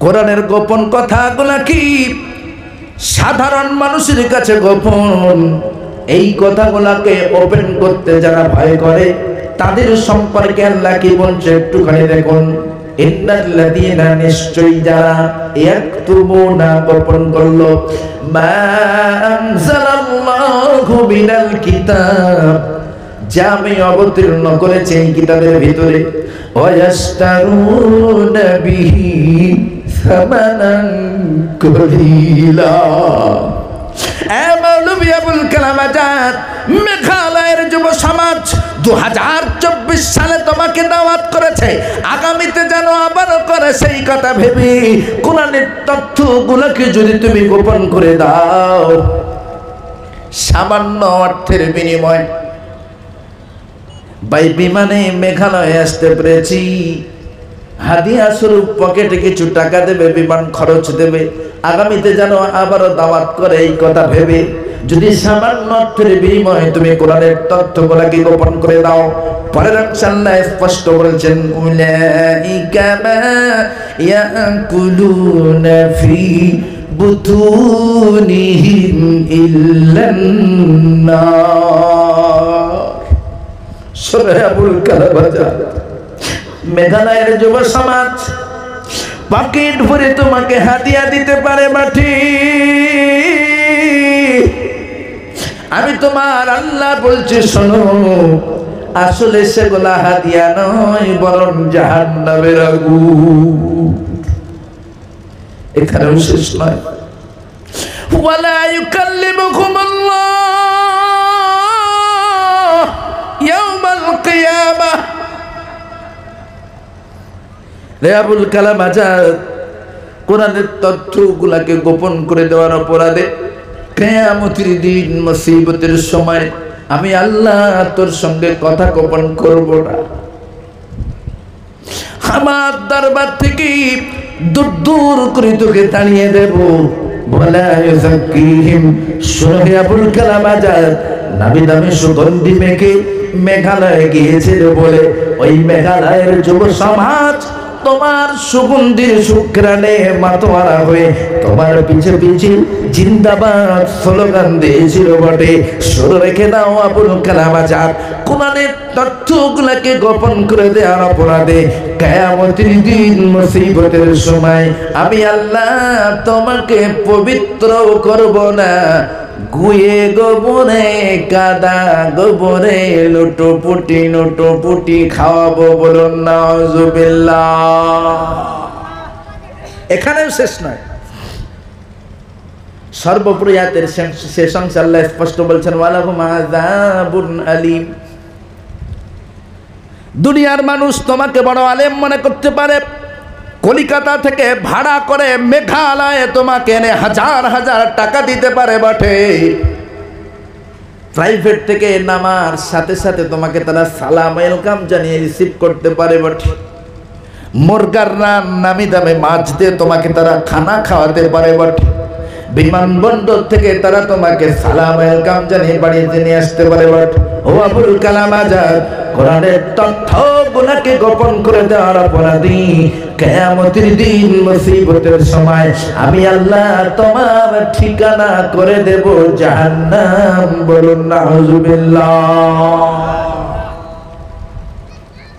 কোরআনের গোপন কথাগুলা কি সাধারণ মানুষের কাছে গোপন, এই কথাগুলাকে ওপেন করতে যারা ভয় করে, তাদের সম্পর্কে আল্লাহ কি বলছে একটুখানি দেখুন। ইন্নাল্লাযীনা, নিশ্চয়ই যারা, ইয়াকতুমুনা, গোপন করলো, মা আনজালাল্লাহু মিনাল কিতাব, যা আমি অবতীর্ণ করেছি এই কিতাবের ভিতরে, ওয়া ইয়াশতারুনা বিহি সামানান কলিলা। মৌলভী আবুল কালাম আজাদ, মেঘালয়ের যুব সমাজ 2024 সালে তোমাকে দাওয়াত করেছে, আগামীতে যেন আবারও করে সেই কথা ভেবে কোরআনের তথ্যগুলোকে যদি তুমি গোপন করে দাও, সামান্য অর্থের বিনিময়, বাই বিমানে মেঘালয়ে আসতে পেরেছি, হাদিয়া স্বরূপ পকেটে কিছু টাকা দেবে, বিমান খরচ দেবে, আগামীতে যেন আবারও দাওয়াত করে এই কথা ভেবে যদি সামান্য অর্থের বিনিময়ে তুমি কোরআনের তথ্যগুলোকে গোপন করে দাও, পরের আল্লাহ স্পষ্ট বলেছেন, উলাইকা মা ইয়াকুলুনা ফি বুতুনিহিম ইল্লান নার। সূরা আবুল কালাম আজাদ, মেঘালয়ের যুব সমাজ পকেট ভরে তোমাকে হাদিয়া দিতে পারে মাটি, আমি তোমার আল্লাহ বলছি শোনো, আসলে সেগুলা হাদিয়া নয়, বরং জাহান্নামের আগুন। এখানেও শেষ নয়, ওয়ালা ইউকাল্লিমুহুমুল্লাহ ইয়াওমাল কিয়ামাহ। রে আবুল কালাম আজাদ, কোরআনের তথ্যগুলাকে গোপন করে দেওয়ার অপরাধে কিয়ামতের দিন মুসিবতের সময় আমি আল্লাহ তোর সঙ্গে কথা গোপন করব না। আমার দরবার থেকে দূর দূর করে তোকে তাড়িয়ে দেব। বলা ইউযাক্কিহিম, শুনে আবুল কালাম আজাদ নামি দামি সুগন্ধি মেখে মেঘালয়ে গিয়েছিল বলে ওই মেঘালয়ের যুব সমাজ তোমার সুগন্ধির শুক্রানে মাতোয়ারা হয়ে তোমার পিছে পিছে জিন্দাবাদ স্লোগান দিয়েছিল বটে। শুরু রেখে দাও আবুল কালাম আজাদ কোরআনের তথ্যগুলোকে গোপন করে দেওয়ার অপরাধে কিয়ামতের দিন মুসিবতের সময় আমি আল্লাহ তোমাকে পবিত্র করব না। গুয়ে গোবরে কাদা গোবরে লুটোপুটি খাওয়াবো, বলুন নাউজুবিল্লাহ। এখানেও শেষ নয়, সর্বোপরি আয়াতের শেষ অংশে আল্লাহ স্পষ্ট বলছেন ওয়ালাহুম আযাবুন আলীম। দুনিয়ার মানুষ তোমাকে বড় আলেম মনে করতে পারে, কলিকাতা থেকে ভাড়া করে মেঘালয়ে তোমাকে এনে হাজার হাজার টাকা দিতে পারে বটে। প্রাইভেট থেকে নামার সাথে সাথে তোমাকে তারা সালাম ওয়েলকাম জানিয়ে রিসিভ করতে পারে বটে। মুরগার রান নামি দামে মাছ দিয়ে তোমাকে তারা খানা খাওয়াতে পারে বটে। বিমানবন্দর থেকে তারা তোমাকে সালাম ওয়েলকাম জানিয়ে বাড়িতে নিয়ে আসতে পারে বটে। ও আবুল কালাম আজাদ, কোরআনের তথ্যগুলোকে গোপন করে দেওয়ার অপরাধী কিয়ামতের দিন মুসিবতের সময় আমি আল্লাহ তোমার ঠিকানা করে দেব জাহান্নাম, বলুন নাউজুবিল্লাহ।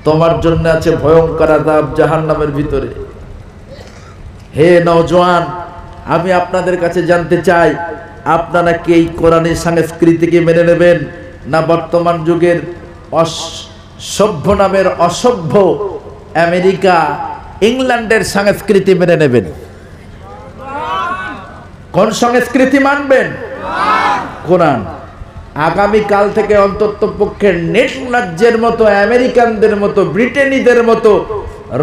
তোমার জন্য আছে ভয়ঙ্কর আযাব জাহান্নামের ভিতরে। হে নওজোয়ান, আমি আপনাদের কাছে জানতে চাই আপনারা কি এই কোরআনের সংস্কৃতিকে মেনে নেবেন না বর্তমান যুগের সভ্য নামের অসভ্য আমেরিকা ইংল্যান্ডের সংস্কৃতি মেনে নেবেন? কোন সংস্কৃতি মানবেন? কোরআন। আগামী কাল থেকে অন্তত পক্ষে নেটরাজ্যের মতো আমেরিকানদের মতো ব্রিটেনিদের মতো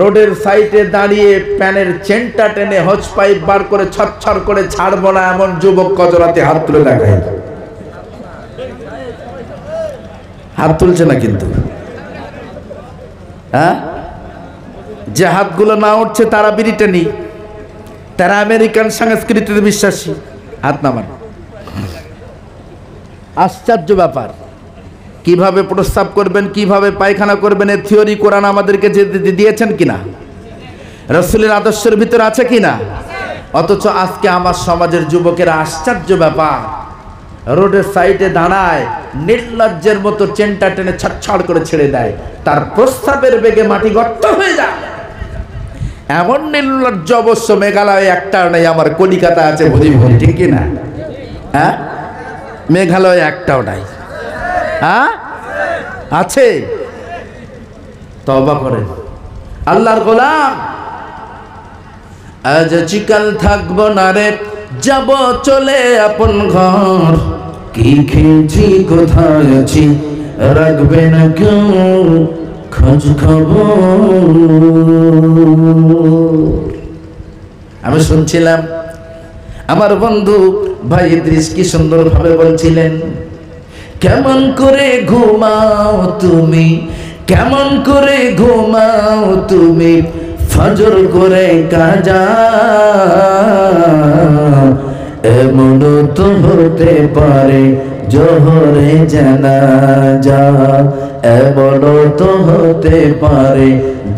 রোডের সাইডে দাঁড়িয়ে প্যানের চেনটা টেনে হজ পাইপ বার করে ছটছট করে ছাড়বো না এমন যুবক কজরাতে হাত তুলে দেখায়। হাত তুলছে না কিন্তু, হ্যাঁ? যে হাতগুলো না উঠছে তারা ব্রিটেনি, তারা আমেরিকান সংস্কৃতিতে বিশ্বাসী। হাত নামান। আশ্চর্য ব্যাপার, কিভাবে প্রস্রাব করবেন, কিভাবে পায়খানা করবেন এর থিওরি কোরআন আমাদেরকে দিয়েছেন কিনা, রাসূলের আদর্শের ভিতরে আছে কিনা? অথচ আজকে আমার সমাজের যুবকেরা আশ্চর্য ব্যাপার, রোডের সাইডে দাঁড়ায় নির্লজ্জের মতো চেনটা টেনে ছটছট করে ছেড়ে দেয়, তার প্রস্রাবের বেগে মাটি গর্ত হয়ে যায়। এমন নির্লজ্জ অবশ্য মেঘালয়ে একটাও নেই, আমার কলিকাতা আছে ভরি ভরি, ঠিক কিনা? হ্যাঁ, মেঘালয়ে একটাও নাই। হ্যাঁ আছে। তওবা করেন আল্লাহর গোলাম। আজ চিকাল থাকবো না রে, যাব চলে আপন ঘর, কি খেয়েছি কোথায় আছি রাখবে না কেউ খোঁজ খবর। আমি শুনছিলাম আমার বন্ধু ভাই ইদ্রিস কি সুন্দর ভাবে বলছিলেন, কেমন করে ঘুমাও তুমি, কেমন করে ঘুমাও তুমি, ফজর করে কাজা, এমন তো হতে পারে জোহরে জানাজা, এমন তো হতে পারে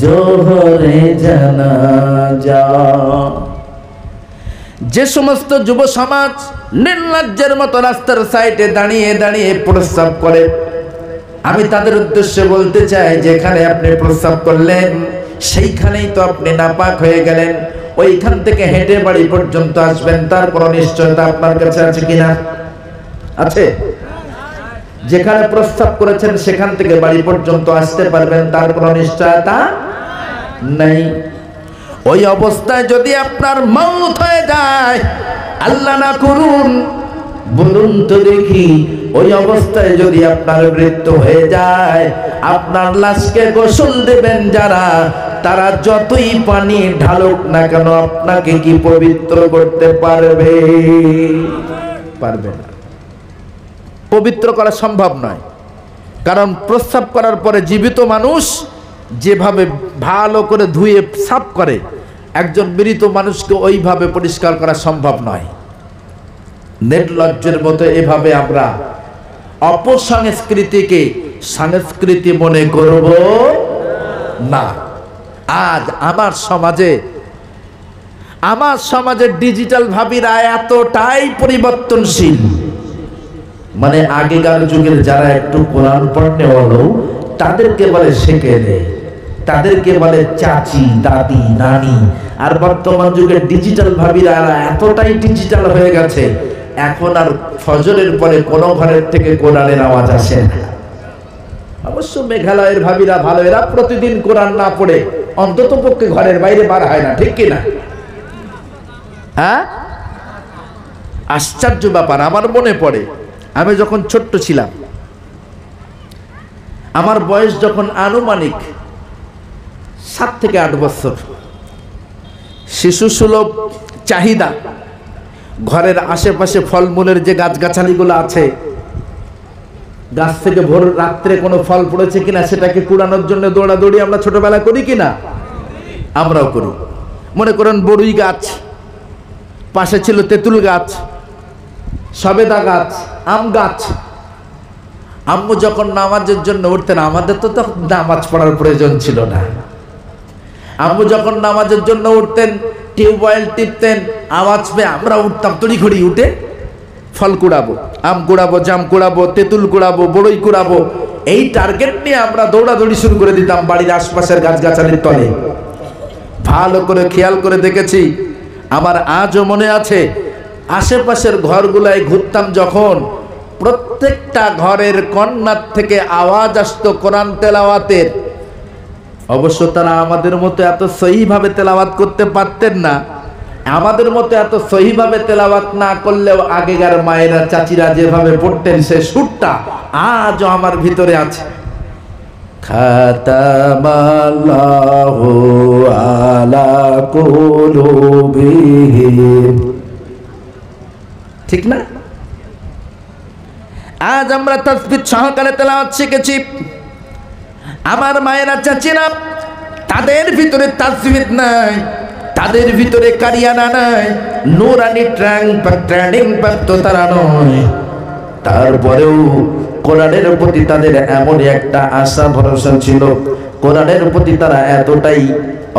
জোহরে জানাজা। যে সমস্ত যুব সমাজ নির্লজ্জের মতো রাস্তার সাইডে দাঁড়িয়ে দাঁড়িয়ে প্রস্রাব করে, আমি তাদের উদ্দেশ্যে বলতে চাই, যেখানে আপনি প্রস্রাব করলেন সেইখানেই তো আপনি নাপাক হয়ে গেলেন। ওইখান থেকে হেঁটে বাড়ি পর্যন্ত আসবেন, তারপর নিশ্চয়তা আপনার কাছে আছে কিনা? আছে। যেখানে প্রস্রাব করেছেন সেখান থেকে বাড়ি পর্যন্ত আসতে পারবেন, তারপর নিশ্চয়তা নেই। ওই অবস্থায় যদি আপনার মওত হয়ে যায়, আল্লাহ না করুন, বলুন তো দেখি, ওই অবস্থায় যদি আপনার মৃত্যু হয়ে যায়, আপনার লাশকে গোসল দেবেন যারা, তারা যতই পানি ঢালুক না কেন আপনাকে কি পবিত্র করতে পারবে? পারবে না, পবিত্র করা সম্ভব নয়। কারণ প্রস্রাব করার পরে জীবিত মানুষ যেভাবে ভালো করে ধুয়ে সাফ করে, একজন মৃত মানুষকে ওইভাবে পরিষ্কার করা সম্ভব নয়। নির্লজ্জের মতো এভাবে আমরা অপসংস্কৃতিকে সংস্কৃতি মনে করব না। আজ আমার সমাজে ডিজিটাল ভাবীরা এতটাই পরিবর্তনশীল, মানে আগেকার যুগের যারা একটু কোরআন পড়তে হলো তাদেরকে বলে শেখেলে, তাদেরকে বলে চাচি, দাদি, নানি। আর বর্তমান যুগের ডিজিটাল ভাবীরা এতটাই ডিজিটাল হয়ে গেছে, এখন আর ফজরের পরে কোন ঘরের থেকে কোরআনের আওয়াজ আসে না। অবশ্য মেঘালয়ের ভাবীরা ভালো, এরা প্রতিদিন কোরআন না পড়ে অন্তত পক্ষে ঘরের বাইরে বার হয় না, ঠিক কিনা? হ্যাঁ, আশ্চর্য ব্যাপার। আমার মনে পড়ে আমি যখন ছোট্ট ছিলাম, আমার বয়স যখন আনুমানিক 7 থেকে 8 বছর, শিশু সুলভ চাহিদা, ঘরের আশেপাশে ফলমূলের যে গাছগাছালিগুলো আছে, গাছ থেকে ভোর রাত্রে কোনো ফল পড়েছে কিনা সেটাকে কুড়ানোর জন্য দৌড়াদৌড়ি আমরা ছোটবেলা করি কিনা? আমরাও করি। মনে করেন বড়ুই গাছ, পাশে ছিল তেঁতুল গাছ, সবেদা গাছ, আম গাছ। আম্মু যখন নামাজের জন্য উঠতেন, আমাদের তো তখন নামাজ পড়ার প্রয়োজন ছিল না, আম্মু যখন নামাজের জন্য উঠতেন টিউবওয়েল টিপতেন, আওয়াজ পেয়ে আমরা উঠতাম তড়িঘড়ি উঠে ফল কুড়াবো, আম কুড়াবো, জাম কুড়াবো, তেঁতুল কুড়াবো, বড়ই কুড়াবো। এই টার্গেট নিয়ে আমরা দৌড়াদৌড়ি শুরু করে দিতাম বাড়ির আশপাশের গাছগাছালির তলে। ভালো করে খেয়াল করে দেখেছি, আমার আজও মনে আছে, আশেপাশের ঘরগুলায় ঘুরতাম যখন, প্রত্যেকটা ঘরের কর্নার থেকে আওয়াজ আসতো কোরআন তেলাওয়াতের। অবশ্য তারা আমাদের মতো এত সহিভাবে তেলাওয়াত করতে পারতেন না, আমাদের মতো এত সহিভাবে তেলাওয়াত না করলেও আগেকার মায়েরা, চাচিরা যেভাবে পড়তেন সে সুরটা আজও আমার ভিতরে আছে। খাতামাল্লাহু আলা কুলুবিহিম, ঠিক না? আজ আমরা তাসবিহ সহকারে তেলাওয়াত শিখেছি। আমার মায়েরা, চাচিরা, তাদের ভিতরে তাসবিহ নাই, তাদের ভিতরে কারিয়ানা নাই, নুরানি ট্রেনিং প্রাপ্ত তারা নয়। তারপরেও কোরআনের প্রতি তাদের এমন একটা আশা ভরসা ছিল, কোরআনের প্রতি তারা এতটাই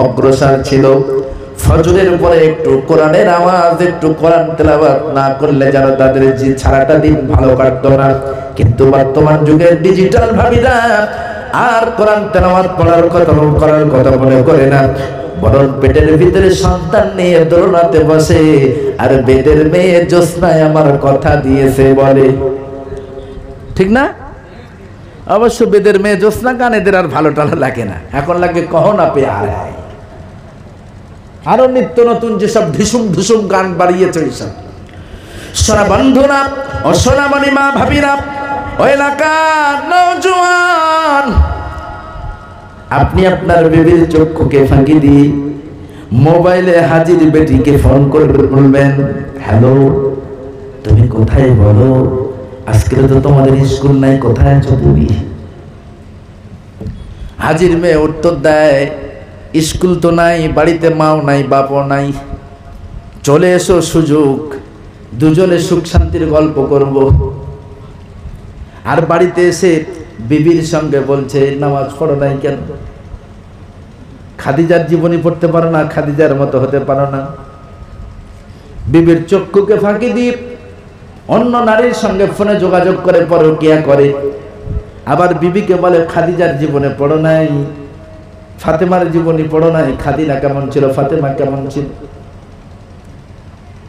অগ্রসর ছিল, ফজরের পরে একটু কোরআনের আওয়াজ, একটু কোরআন তেলাওয়াত না করলে যেন তাদের সারাটা দিন ভালো কাটতো না। কিন্তু বর্তমান যুগের ডিজিটাল ভাবীরা আর কোরআন তেলাওয়াত করার কথা মনে করে না, বরং পেটের ভিতরে সন্তান নিয়ে দোলনাতে বসে আর বেদের মেয়ে জ্যোৎস্নায় আমার কথা দিয়েছে বলে, ঠিক না? অবশ্য বেদের মেয়ে জ্যোৎস্না গান এদের আর ভালো টালো লাগে না, এখন লাগে কহো না পেয়ার হয়। আরো নিত্য নতুন যেসব ঢিসুম ঢুসুম গান বাড়িয়েছে এইসব। সোনা বন্ধুরা ও সোনামণি মা ভাবিরা, ও এলাকার নওজোয়ান, আপনি আপনার বেবির চক্ষুকে ফাঁকি দিয়ে মোবাইলে হাজির বেটিকে ফোন করে বলবেন, হ্যালো তুমি কোথায়, বলো আজকে তো তোমাদের স্কুল নাই, কোথায় আছো তুমি? হাজির মেয়ে উত্তর দেয়, স্কুল তো নাই, বাড়িতে মাও নাই, বাপও নাই, চলে এসো, সুযোগ, দুজনে সুখ শান্তির গল্প করব। আর বাড়িতে এসে বিবির সঙ্গে বলছে, নামাজ পড়ো নাই কেন? খাদিজার জীবনী পড়তে পারো না, খাদিজার মতো হতে পারো না? বিবির চক্ষুকে ফাঁকি দিয়ে অন্য নারীর সঙ্গে ফোনে যোগাযোগ করে পরকিয়া করে। আবার বিবিকে বলে, খাদিজার জীবনে পড়ো নাই, ফাতেমার জীবনী পড়ো নাই, খাদিজা কেমন ছিল, ফাতেমা কেমন ছিল,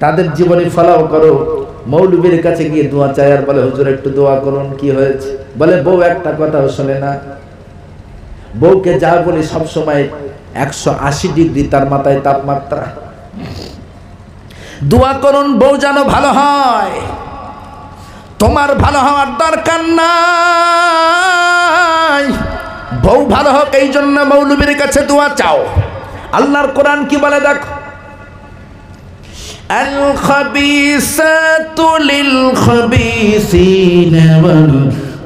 তাদের জীবনী ফলাও করো। মৌলবীর কাছে গিয়ে দোয়া চায় আর বলে, হুজুর একটু দোয়া করুন, কি হয়েছে? বলে, বউ একটা কথাও শোনে না, বউকে যা বলি সব সময় 180 ডিগ্রি তার মাথায় তাপমাত্রা। দোয়া করুন বউ যেন ভালো হয়, তোমার ভালো হওয়ার দরকার নাই, বউ ভালো হোক এই জন্য মৌলবীর কাছে দোয়া চাও। আল্লাহর কোরআন কি বলে দেখো, আল খাবিসাতু লিল খাবিসিনা ওয়াল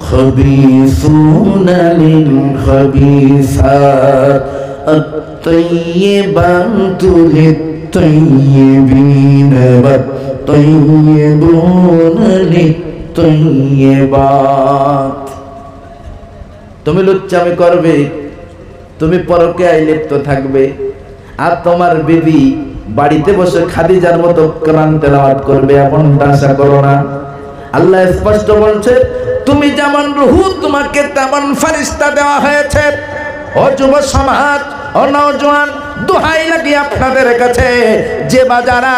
খাবিসুনা লিল খাবিসাত আত-তাইয়্যিবাতু লিত-তাইয়্যিবিনা ওয়াত-তাইয়্যিবুনা লিত-তাইয়্যিবাত। তুমি লুচ্চামি করবে, তুমি পরকীয়ায় লিপ্ত থাকবে, আর তোমার বিবি বাড়িতে বসে খাদিজার মতো কোরআন তেলাওয়াত করবে, এমনটা আশা করো না। আল্লাহ স্পষ্ট বলছে, তুমি যেমন রূহ তোমাকে তেমন ফেরেশতা দেওয়া হয়েছে। ও যুব সমাজ, ও নওজোয়ান, দোহাই লাগে আপনাদের কাছে, যে বাজারা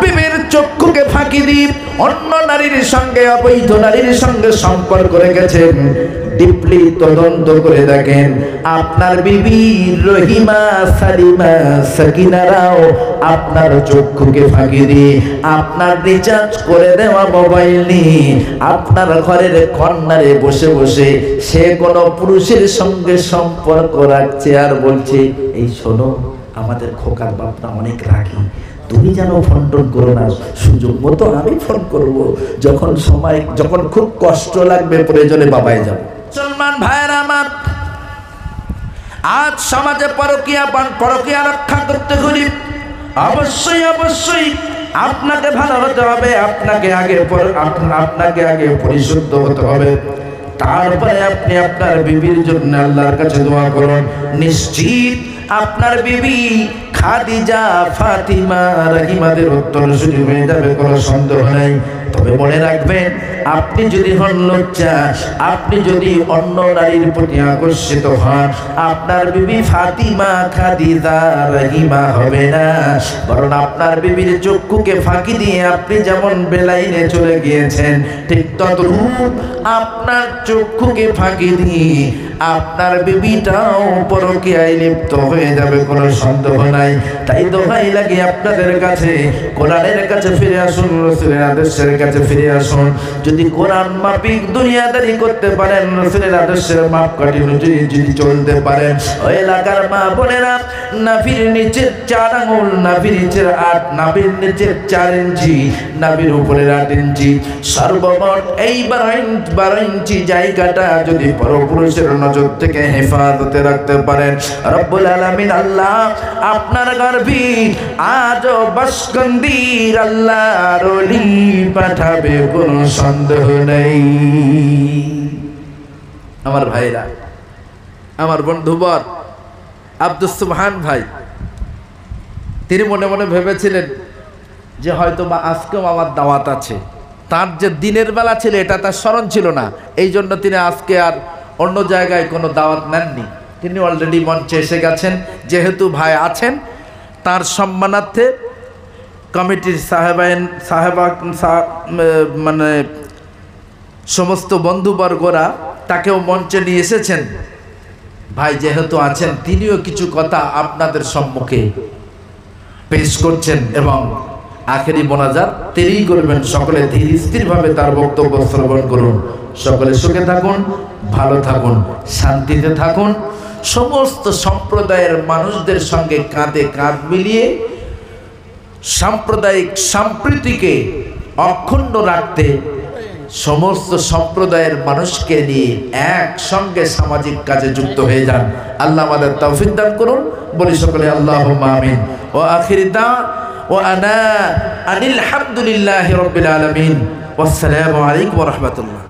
বিবির চক্ষুকে ফাঁকি দিয়ে অন্য নারীর সঙ্গে, অবৈধ নারীর সঙ্গে সম্পর্ক রেখেছেন, ডিপলি তদন্ত করে দেখেন আপনার বিবি রহিমা, সালিমা, সাকিনারাও আপনার চক্ষুকে ফাঁকি দিয়ে আপনার রিচার্জ করে দেওয়া মোবাইল নিয়ে আপনার ঘরের কর্নারে বসে বসে সে কোনো পুরুষের সঙ্গে সম্পর্ক রাখছে, আর বলছে, এই শোনো, আমাদের খোকার বাপটা অনেক রাগী, তুমি যেন ফোন টোন করো না, সুযোগ মতো আমি ফোন করব, যখন সময়, যখন খুব কষ্ট লাগবে প্রয়োজনে বাবাই যাব। মুসলমান ভাইয়েরা আমার, আজ সমাজে পরকীয়া রক্ষা করতে হলে অবশ্যই আপনাকে ভালো হতে হবে, আপনাকে আগে পরিশুদ্ধ হতে হবে, তারপরে আপনি আপনার বিবির জন্য আল্লাহর কাছে দোয়া করুন। নিশ্চিত আপনার বিবি খাদিজা, ফাতিমা, রহিমাদের উত্তরসূরি হয়ে যাবে, কোনো সন্দেহ নেই। তবে মনে রাখবেন, আপনি যদি হন লজ্জা, আপনি যদি অন্য নারীর প্রতি আকর্ষিত হন, আপনার বিবি ফাতিমা, খাদিজা, রহিমা হবে না, বরং আপনার বিবির চক্ষুকে ফাঁকি দিয়ে আপনি যেমন বেলাইনে চলে গিয়েছেন, ঠিক তদ্রূপ আপনার চক্ষুকে ফাঁকি দিয়ে আপনার বিবিটাও পরকীয়ায় লিপ্ত হয়ে যাবে, কোনো সন্দেহ নাই। তাই দোহাই লাগে আপনাদের কাছে, কোরআনের কাছে ফিরে আসুন, রাসূলের আদর্শের কাছে ফিরে আসুন। যদি কোরআন মাফিক দুনিয়াদারি করতে পারেন, রাসূলের আদর্শের মাপকাঠি অনুযায়ী যদি চলতে পারেন, ওই এলাকার মা বোনেরা, নাভির নিচের 4 আঙ্গুল, নাভির নিচের 8, নাভির নিচের 4 ইঞ্চি, নাভির উপরের 8 ইঞ্চি, সর্বমোট এই 12 ইঞ্চি জায়গাটা যদি পরপুরুষের নজর থেকে হেফাজতে রাখতে পারেন, রব্বুল আলামিন আল্লাহ আপনার গর্ভে আজও বাসগন্দির আল্লাহর ওলি পাঠাবে, কোনো সন্দেহ নেই। আমার ভাইরা, আমার বন্ধুবর আব্দুস সুবহান ভাই, তিনি মনে মনে ভেবেছিলেন যে হয়তো বা আজকেও আমার দাওয়াত আছে। তার যে দিনের বেলা ছিল এটা তার স্মরণ ছিল না, এই জন্য তিনি আজকে আর অন্য জায়গায় কোনো দাওয়াত নেননি। তিনি অলরেডি মঞ্চে এসে গেছেন, যেহেতু ভাই আছেন, তার সম্মানার্থে কমিটির মানে সমস্ত বন্ধুবর্গরা তাকেও মঞ্চে নিয়ে এসেছেন। ভাই যেহেতু আছেন, তিনিও কিছু কথা আপনাদের সম্মুখে পেশ করছেন এবং আখেরি মোনাজাত তিনি করবেন। সকলে ধীর স্থিরভাবে তার বক্তব্য শ্রবণ করুন। সকলে সুখে থাকুন, ভালো থাকুন, শান্তিতে থাকুন। সমস্ত সম্প্রদায়ের মানুষদের সঙ্গে কাঁধে কাঁধ মিলিয়ে সাম্প্রদায়িক সম্প্রীতিকে অক্ষুণ্ণ রাখতে সমস্ত সম্প্রদায়ের মানুষকে নিয়ে একসঙ্গে সামাজিক কাজে যুক্ত হয়ে যান। আল্লাহ আমাদের তৌফিক দান করুন। বলি সকলে আল্লাহুম্মা আমিন। ও আখিরি দাওয়া আনা আনিল হামদুলিল্লাহি রাব্বিল আলামিন। ওয়াসসালামু আলাইকুম ওয়া রাহমাতুল্লাহ।